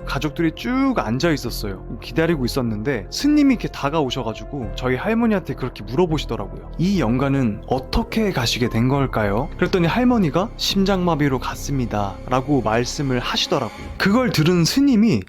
가족들이 쭉 앉아 있었어요. 기다리고 있었는데 스님이 이렇게 다가오셔가지고 저희 할머니한테 그렇게 물어보시더라고요. 이 영가는 어떻게 가시게 된 걸까요? 그랬더니 할머니가 심장마비로 갔습니다 라고 말씀을 하시더라고요. 그걸 들은 스님이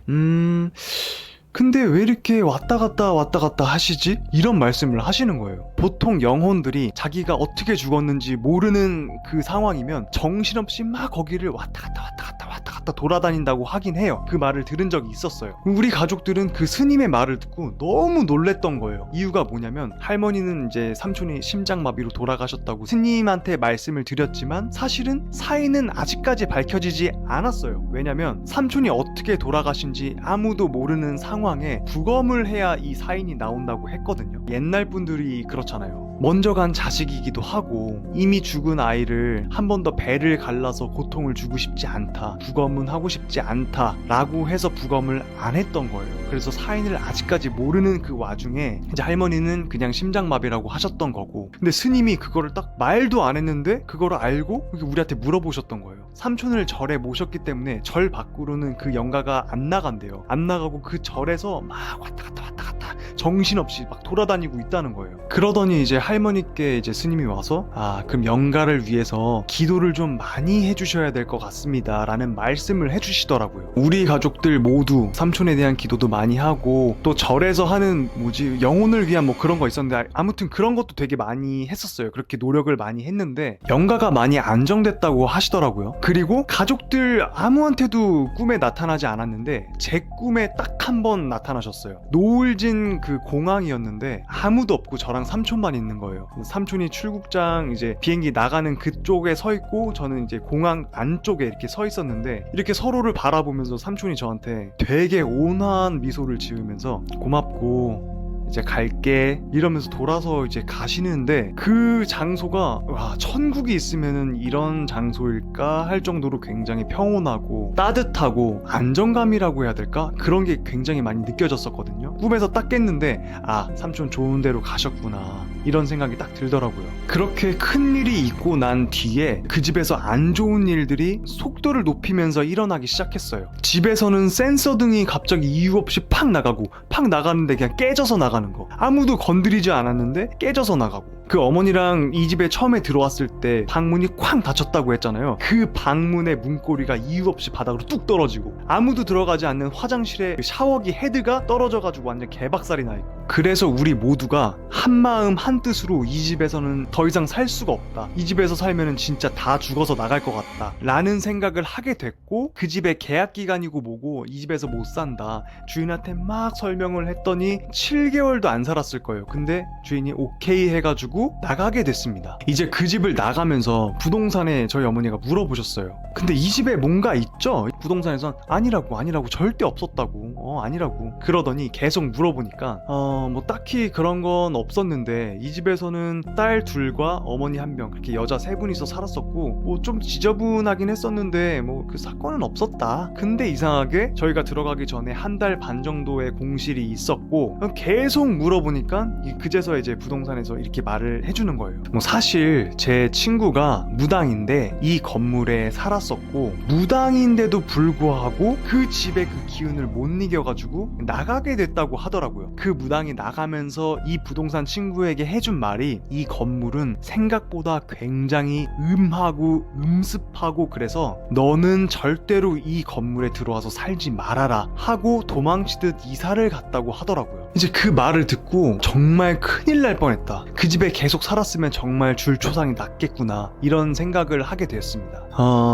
근데 왜 이렇게 왔다 갔다 하시지? 이런 말씀을 하시는 거예요. 보통 영혼들이 자기가 어떻게 죽었는지 모르는 그 상황이면 정신없이 막 거기를 왔다 갔다 갔다 돌아다닌다고 하긴 해요. 그 말을 들은 적이 있었어요. 우리 가족들은 그 스님의 말을 듣고 너무 놀랬던 거예요. 이유가 뭐냐면 할머니는 이제 삼촌이 심장마비로 돌아가셨다고 스님한테 말씀을 드렸지만 사실은 사인은 아직까지 밝혀지지 않았어요. 왜냐면 삼촌이 어떻게 돌아가신지 아무도 모르는 상황에 부검을 해야 이 사인이 나온다고 했거든요. 옛날 분들이 그렇잖아요. 먼저 간 자식이기도 하고 이미 죽은 아이를 한 번 더 배를 갈라서 고통을 주고 싶지 않다, 부검은 하고 싶지 않다 라고 해서 부검을 안 했던 거예요. 그래서 사인을 아직까지 모르는 그 와중에 이제 할머니는 그냥 심장마비라고 하셨던 거고, 근데 스님이 그거를 딱 말도 안 했는데 그거를 알고 우리한테 물어보셨던 거예요. 삼촌을 절에 모셨기 때문에 절 밖으로는 그 영가가 안 나간대요. 안 나가고 그 절에서 막 왔다 갔다 정신없이 막 돌아다니고 있다는 거예요. 그러더니 이제 할머니께 이제 스님이 와서 그럼 영가를 위해서 기도를 좀 많이 해주셔야 될 것 같습니다 라는 말씀을 해주시더라고요. 우리 가족들 모두 삼촌에 대한 기도도 많이 하고 또 절에서 하는 영혼을 위한 뭐 그런 거 있었는데, 아무튼 그런 것도 되게 많이 했었어요. 그렇게 노력을 많이 했는데 영가가 많이 안정됐다고 하시더라고요. 그리고 가족들 아무한테도 꿈에 나타나지 않았는데 제 꿈에 딱 한 번 나타나셨어요. 노을진 그 공항이었는데 아무도 없고 저랑 삼촌만 있는 거예요. 삼촌이 출국장 이제 비행기 나가는 그쪽에 서 있고 저는 이제 공항 안쪽에 이렇게 서 있었는데, 이렇게 서로를 바라보면서 삼촌이 저한테 되게 온화한 미소를 지으면서 고맙고 이제 갈게 이러면서 돌아서 이제 가시는데, 그 장소가 와, 천국이 있으면은 이런 장소일까 할 정도로 굉장히 평온하고 따뜻하고 안정감이라고 해야 될까? 그런 게 굉장히 많이 느껴졌었거든요. 꿈에서 딱 깼는데 삼촌 좋은 데로 가셨구나 이런 생각이 딱 들더라고요. 그렇게 큰 일이 있고 난 뒤에 그 집에서 안 좋은 일들이 속도를 높이면서 일어나기 시작했어요. 집에서는 센서 등이 갑자기 이유 없이 팍 나가는데 그냥 깨져서 나가는 거. 아무도 건드리지 않았는데 깨져서 나가고. 그 어머니랑 이 집에 처음에 들어왔을 때 방문이 쾅 닫혔다고 했잖아요. 그 방문의 문고리가 이유 없이 바닥으로 뚝 떨어지고, 아무도 들어가지 않는 화장실에 샤워기 헤드가 떨어져가지고 완전 개박살이 나 있고. 그래서 우리 모두가 한마음 한뜻으로 이 집에서는 더 이상 살 수가 없다, 이 집에서 살면은 진짜 다 죽어서 나갈 것 같다 라는 생각을 하게 됐고, 그 집의 계약기간이고 뭐고 이 집에서 못 산다 주인한테 막 설명을 했더니 7개월도 안 살았을 거예요. 근데 주인이 오케이 해가지고 나가게 됐습니다. 이제 그 집을 나가면서 부동산에 저희 어머니가 물어보셨어요. 근데 이 집에 뭔가 있죠? 부동산에선 아니라고 절대 없었다고 아니라고 그러더니 계속 물어보니까 뭐 딱히 그런 건 없었는데 이 집에서는 딸 둘과 어머니 한 명, 그렇게 여자 세 분이서 살았었고 뭐 좀 지저분하긴 했었는데 뭐 그 사건은 없었다. 근데 이상하게 저희가 들어가기 전에 한 달 반 정도의 공실이 있었고, 계속 물어보니까 그제서 이제 부동산에서 이렇게 말을 해주는 거예요. 뭐 사실 제 친구가 무당인데 이 건물에 살았었고, 무당인데도 불구하고 그 집의 그 기운을 못 이겨가지고 나가게 됐다고 하더라고요. 그 무당이 나가면서 이 부동산 친구에게 해준 말이, 이 건물은 생각보다 굉장히 음하고 음습하고 그래서 너는 절대로 이 건물에 들어와서 살지 말아라 하고 도망치듯 이사를 갔다고 하더라고요. 이제 그 말을 듣고 정말 큰일 날 뻔했다, 그 집에 계속 살았으면 정말 줄초상이 났겠구나 이런 생각을 하게 되었습니다.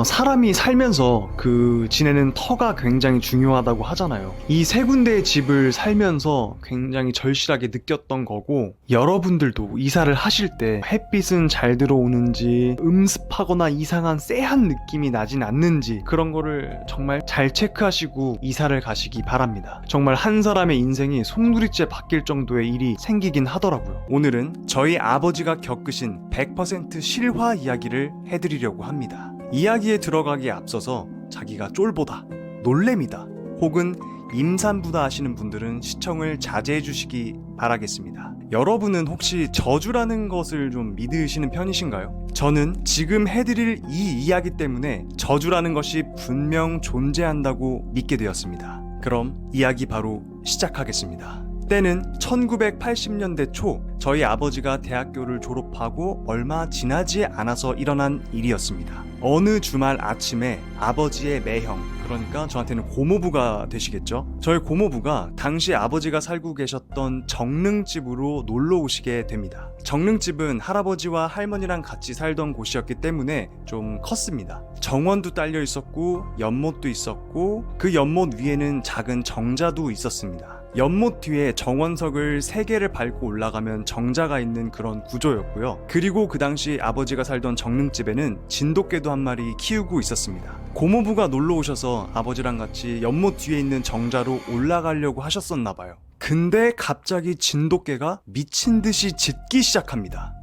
사람이 살면서 그 지내는 터가 굉장히 중요하다고 하잖아요. 이 세 군데의 집을 살면서 굉장히 절실하게 느꼈던 거고, 여러분들도 이사를 하실 때 햇빛은 잘 들어오는지 음습하거나 이상한 쎄한 느낌이 나진 않는지 그런 거를 정말 잘 체크하시고 이사를 가시기 바랍니다. 정말 한 사람의 인생이 송두리째 바뀔 정도의 일이 생기긴 하더라고요. 오늘은 저희 아버지가 겪으신 100% 실화 이야기를 해드리려고 합니다. 이야기에 들어가기에 앞서서 자기가 쫄보다, 놀래미다, 혹은 임산부다 하시는 분들은 시청을 자제해 주시기 바라겠습니다. 여러분은 혹시 저주라는 것을 좀 믿으시는 편이신가요? 저는 지금 해드릴 이 이야기 때문에 저주라는 것이 분명 존재한다고 믿게 되었습니다. 그럼 이야기 바로 시작하겠습니다. 때는 1980년대 초, 저희 아버지가 대학교를 졸업하고 얼마 지나지 않아서 일어난 일이었습니다. 어느 주말 아침에 아버지의 매형, 그러니까 저한테는 고모부가 되시겠죠? 저희 고모부가 당시 아버지가 살고 계셨던 정릉집으로 놀러 오시게 됩니다. 정릉집은 할아버지와 할머니랑 같이 살던 곳이었기 때문에 좀 컸습니다. 정원도 딸려 있었고 연못도 있었고 그 연못 위에는 작은 정자도 있었습니다. 연못 뒤에 정원석을 3개를 밟고 올라가면 정자가 있는 그런 구조였고요. 그리고 그 당시 아버지가 살던 정릉집에는 진돗개도 한 마리 키우고 있었습니다. 고모부가 놀러 오셔서 아버지랑 같이 연못 뒤에 있는 정자로 올라가려고 하셨었나봐요. 근데 갑자기 진돗개가 미친 듯이 짖기 시작합니다.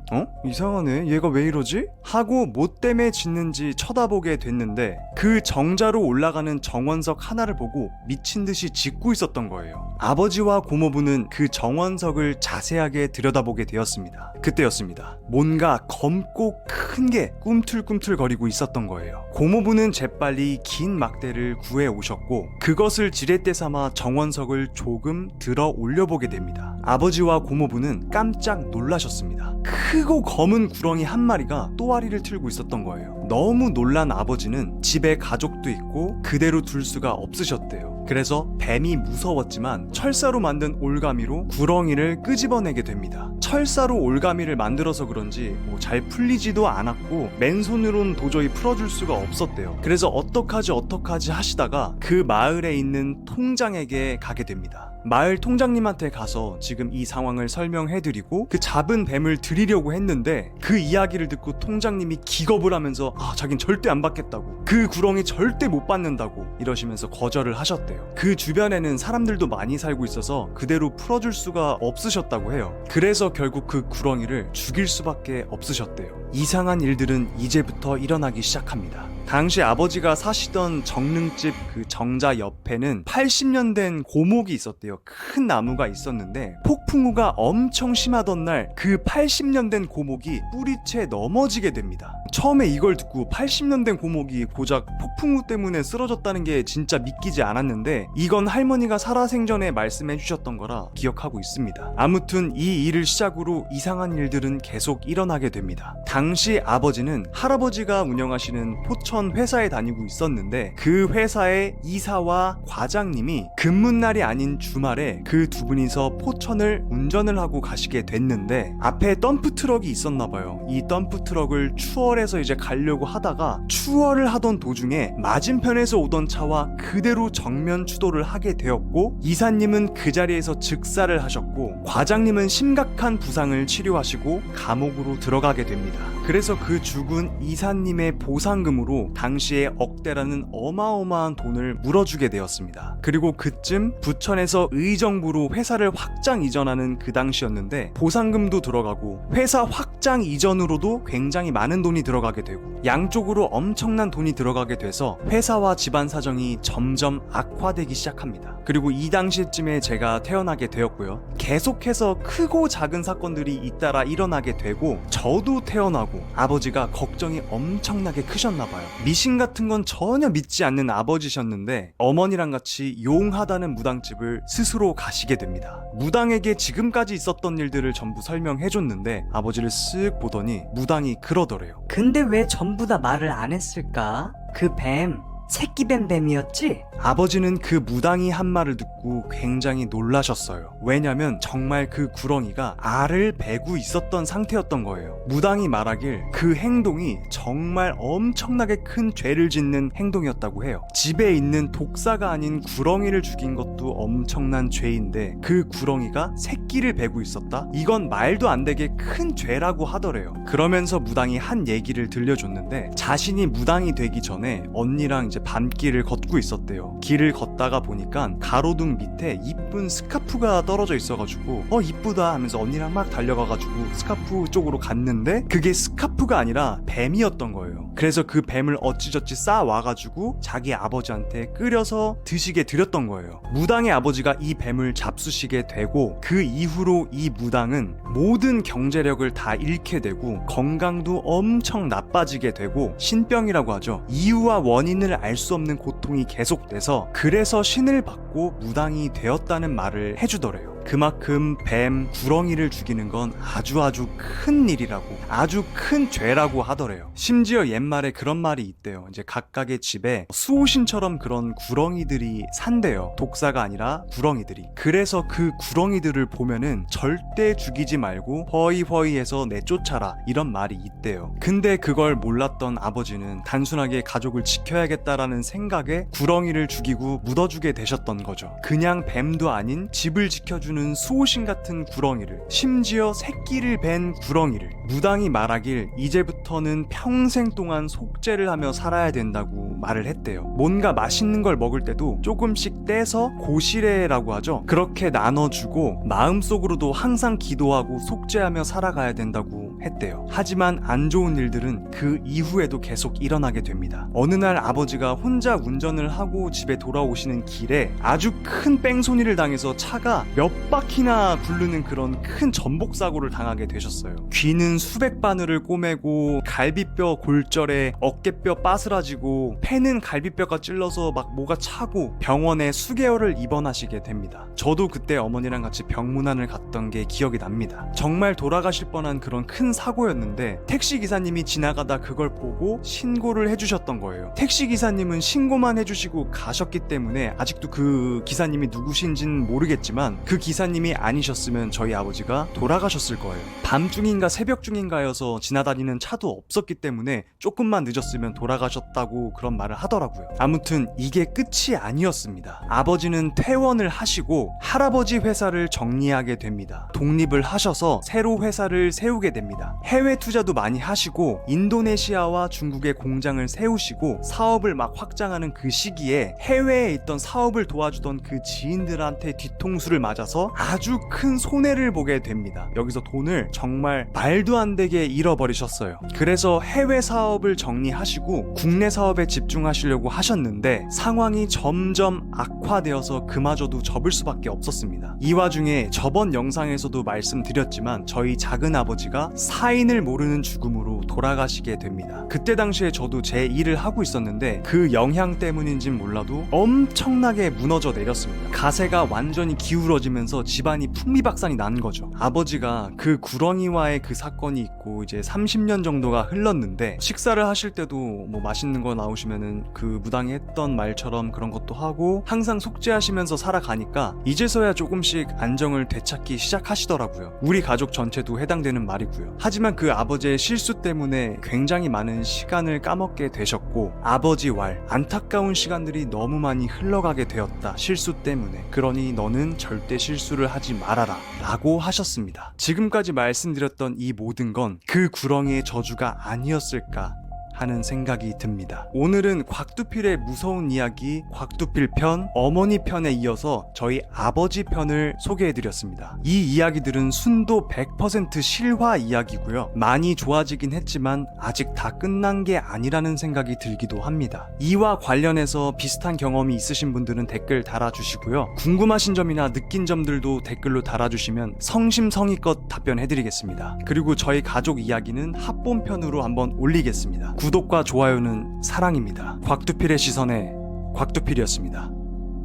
이상하네. 얘가 왜 이러지? 하고 뭐 때문에 짖는지 쳐다보게 됐는데 그 정자로 올라가는 정원석 하나를 보고 미친 듯이 짖고 있었던 거예요. 아버지와 고모부는 그 정원석을 자세하게 들여다보게 되었습니다. 그때였습니다. 뭔가 검고 큰 게 꿈틀꿈틀거리고 있었던 거예요. 고모부는 재빨리 긴 막대를 구해 오셨고 그것을 지렛대 삼아 정원석을 조금 들어 올려보게 됩니다. 아버지와 고모부는 깜짝 놀라셨습니다. 크고 검은 구렁이 한 마리가 또아리를 틀고 있었던 거예요. 너무 놀란 아버지는 집에 가족도 있고 그대로 둘 수가 없으셨대요. 그래서 뱀이 무서웠지만 철사로 만든 올가미로 구렁이를 끄집어내게 됩니다. 철사로 올가미를 만들어서 그런지 잘 풀리지도 않았고 맨손으론 도저히 풀어줄 수가 없었대요. 그래서 어떡하지 하시다가 그 마을에 있는 통장에게 가게 됩니다. 마을 통장님한테 가서 지금 이 상황을 설명해드리고 그 잡은 뱀을 드리려고 했는데 그 이야기를 듣고 통장님이 기겁을 하면서 자긴 절대 안 받겠다고, 그 구렁이 절대 못 받는다고 이러시면서 거절을 하셨대요. 그 주변에는 사람들도 많이 살고 있어서 그대로 풀어줄 수가 없으셨다고 해요. 그래서 결국 그 구렁이를 죽일 수밖에 없으셨대요. 이상한 일들은 이제부터 일어나기 시작합니다. 당시 아버지가 사시던 정릉집 그 정자 옆에는 80년 된 고목이 있었대요. 큰 나무가 있었는데 폭풍우가 엄청 심하던 날 그 80년 된 고목이 뿌리채 넘어지게 됩니다. 처음에 이걸 듣고 80년 된 고목이 고작 폭풍우 때문에 쓰러졌다는 게 진짜 믿기지 않았는데 이건 할머니가 살아생전에 말씀해 주셨던 거라 기억하고 있습니다. 아무튼 이 일을 시작으로 이상한 일들은 계속 일어나게 됩니다. 당시 아버지는 할아버지가 운영하시는 포천 회사에 다니고 있었는데 그 회사의 이사와 과장님이 근무날이 아닌 주말에 그 두 분이서 포천을 운전을 하고 가시게 됐는데 앞에 덤프트럭이 있었나봐요. 이 덤프트럭을 추월해서 이제 가려고 하다가 추월을 하던 도중에 맞은편에서 오던 차와 그대로 정면 추돌을 하게 되었고 이사님은 그 자리에서 즉사를 하셨고 과장님은 심각한 부상을 치료하시고 감옥으로 들어가게 됩니다. 그래서 그 죽은 이사님의 보상금으로 당시에 억대라는 어마어마한 돈을 물어주게 되었습니다. 그리고 그쯤 부천에서 의정부로 회사를 확장 이전하는 그 당시였는데 보상금도 들어가고 회사 확장 이전으로도 굉장히 많은 돈이 들어가게 되고 양쪽으로 엄청난 돈이 들어가게 돼서 회사와 집안 사정이 점점 악화되기 시작합니다. 그리고 이 당시쯤에 제가 태어나게 되었고요. 계속해서 크고 작은 사건들이 잇따라 일어나게 되고 저도 태어나고 아버지가 걱정이 엄청나게 크셨나봐요. 미신 같은 건 전혀 믿지 않는 아버지셨는데 어머니랑 같이 용하다는 무당집을 스스로 가시게 됩니다. 무당에게 지금까지 있었던 일들을 전부 설명해줬는데 아버지를 쓱 보더니 무당이 그러더래요. 근데 왜 전부 다 말을 안 했을까? 그 뱀 새끼뱀뱀이었지? 아버지는 그 무당이 한 말을 듣고 굉장히 놀라셨어요. 왜냐면 정말 그 구렁이가 알을 베고 있었던 상태였던 거예요. 무당이 말하길 그 행동이 정말 엄청나게 큰 죄를 짓는 행동이었다고 해요. 집에 있는 독사가 아닌 구렁이를 죽인 것도 엄청난 죄인데 그 구렁이가 새끼를 베고 있었다? 이건 말도 안 되게 큰 죄라고 하더래요. 그러면서 무당이 한 얘기를 들려줬는데 자신이 무당이 되기 전에 언니랑 이제 밤길을 걷고 있었대요. 길을 걷다가 보니까 가로등 밑에 이쁜 스카프가 떨어져 있어가지고 이쁘다 하면서 언니랑 막 달려가가지고 스카프 쪽으로 갔는데 그게 스카프가 아니라 뱀이었던 거예요. 그래서 그 뱀을 어찌저찌 싸와가지고 자기 아버지한테 끓여서 드시게 드렸던 거예요. 무당의 아버지가 이 뱀을 잡수시게 되고 그 이후로 이 무당은 모든 경제력을 다 잃게 되고 건강도 엄청 나빠지게 되고 신병이라고 하죠. 이유와 원인을 알 수 없는 고통이 계속돼서 그래서 신을 받고 무당이 되었다는 말을 해주더래요. 그만큼 뱀, 구렁이를 죽이는 건 아주 큰 일이라고, 아주 큰 죄라고 하더래요. 심지어 옛말에 그런 말이 있대요. 이제 각각의 집에 수호신처럼 그런 구렁이들이 산대요. 독사가 아니라 구렁이들이. 그래서 그 구렁이들을 보면은 절대 죽이지 말고 허이허이해서 내쫓아라, 이런 말이 있대요. 근데 그걸 몰랐던 아버지는 단순하게 가족을 지켜야겠다라는 생각에 구렁이를 죽이고 묻어주게 되셨던 거죠. 그냥 뱀도 아닌 집을 지켜주는 수호신 같은 구렁이를, 심지어 새끼를 벤 구렁이를, 무당이 말하길 이제부터는 평생 동안 속죄를 하며 살아야 된다고 말을 했대요. 뭔가 맛있는 걸 먹을 때도 조금씩 떼서 고시래라고 하죠. 그렇게 나눠주고 마음속으로도 항상 기도하고 속죄하며 살아가야 된다고 했대요. 하지만 안 좋은 일들은 그 이후에도 계속 일어나게 됩니다. 어느 날 아버지가 혼자 운전을 하고 집에 돌아오시는 길에 아주 큰 뺑소니를 당해서 차가 몇 바퀴나 굴르는 그런 큰 전복 사고를 당하게 되셨어요. 귀는 수백 바늘을 꼬매고 갈비뼈 골절에 어깨뼈 빠스라지고 폐는 갈비뼈가 찔러서 막 뭐가 차고 병원에 수개월을 입원하시게 됩니다. 저도 그때 어머니랑 같이 병문안을 갔던 게 기억이 납니다. 정말 돌아가실 뻔한 그런 큰 사고였는데 택시 기사님이 지나가다 그걸 보고 신고를 해주셨던 거예요. 택시 기사님은 신고만 해주시고 가셨기 때문에 아직도 그 기사님이 누구신진 모르겠지만 그 기사님이 아니셨으면 저희 아버지가 돌아가셨을 거예요. 밤중인가 새벽중인가여서 지나다니는 차도 없었기 때문에 조금만 늦었으면 돌아가셨다고 그런 말을 하더라고요. 아무튼 이게 끝이 아니었습니다. 아버지는 퇴원을 하시고 할아버지 회사를 정리하게 됩니다. 독립을 하셔서 새로 회사를 세우게 됩니다. 해외 투자도 많이 하시고 인도네시아와 중국에 공장을 세우시고 사업을 막 확장하는 그 시기에 해외에 있던 사업을 도와주던 그 지인들한테 뒤통수를 맞아서 아주 큰 손해를 보게 됩니다. 여기서 돈을 정말 말도 안 되게 잃어버리셨어요. 그래서 해외 사업을 정리하시고 국내 사업에 집중하시려고 하셨는데 상황이 점점 악화되어서 그마저도 접을 수밖에 없었습니다. 이 와중에 저번 영상에서도 말씀드렸지만 저희 작은 아버지가 사인을 모르는 죽음으로 돌아가시게 됩니다. 그때 당시에 저도 제 일을 하고 있었는데 그 영향 때문인진 몰라도 엄청나게 무너져 내렸습니다. 가세가 완전히 기울어지면서 집안이 풍비박산이 난 거죠. 아버지가 그 구렁이와의 그 사건이 있고 이제 30년 정도가 흘렀는데 식사를 하실 때도 뭐 맛있는 거 나오시면은 그 무당이 했던 말처럼 그런 것도 하고 항상 속죄하시면서 살아가니까 이제서야 조금씩 안정을 되찾기 시작하시더라고요. 우리 가족 전체도 해당되는 말이고요. 하지만 그 아버지의 실수 때문에 굉장히 많은 시간을 까먹게 되셨고 아버지 왈 안타까운 시간들이 너무 많이 흘러가게 되었다. 실수 때문에. 그러니 너는 절대 실수를 하지 말아라 라고 하셨습니다. 지금까지 말씀드렸던 이 모든 건 그 구렁이의 저주가 아니었을까 하는 생각이 듭니다. 오늘은 곽두필의 무서운 이야기 곽두필 편, 어머니 편에 이어서 저희 아버지 편을 소개해드렸습니다. 이 이야기들은 순도 100% 실화 이야기고요. 많이 좋아지긴 했지만 아직 다 끝난 게 아니라는 생각이 들기도 합니다. 이와 관련해서 비슷한 경험이 있으신 분들은 댓글 달아주시고요. 궁금하신 점이나 느낀 점들도 댓글로 달아주시면 성심성의껏 답변해드리겠습니다. 그리고 저희 가족 이야기는 합본편으로 한번 올리겠습니다. 구독과 좋아요는 사랑입니다. 곽두필의 시선에 곽두필이었습니다.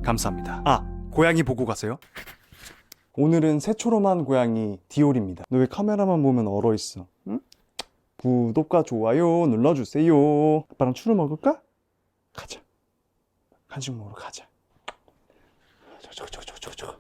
감사합니다. 아, 고양이 보고 가세요. 오늘은 새초롬한 고양이 디올입니다. 너 왜 카메라만 보면 얼어있어? 응? 구독과 좋아요 눌러주세요. 아빠랑 추루 먹을까? 가자. 간식 먹으러 가자. 저거.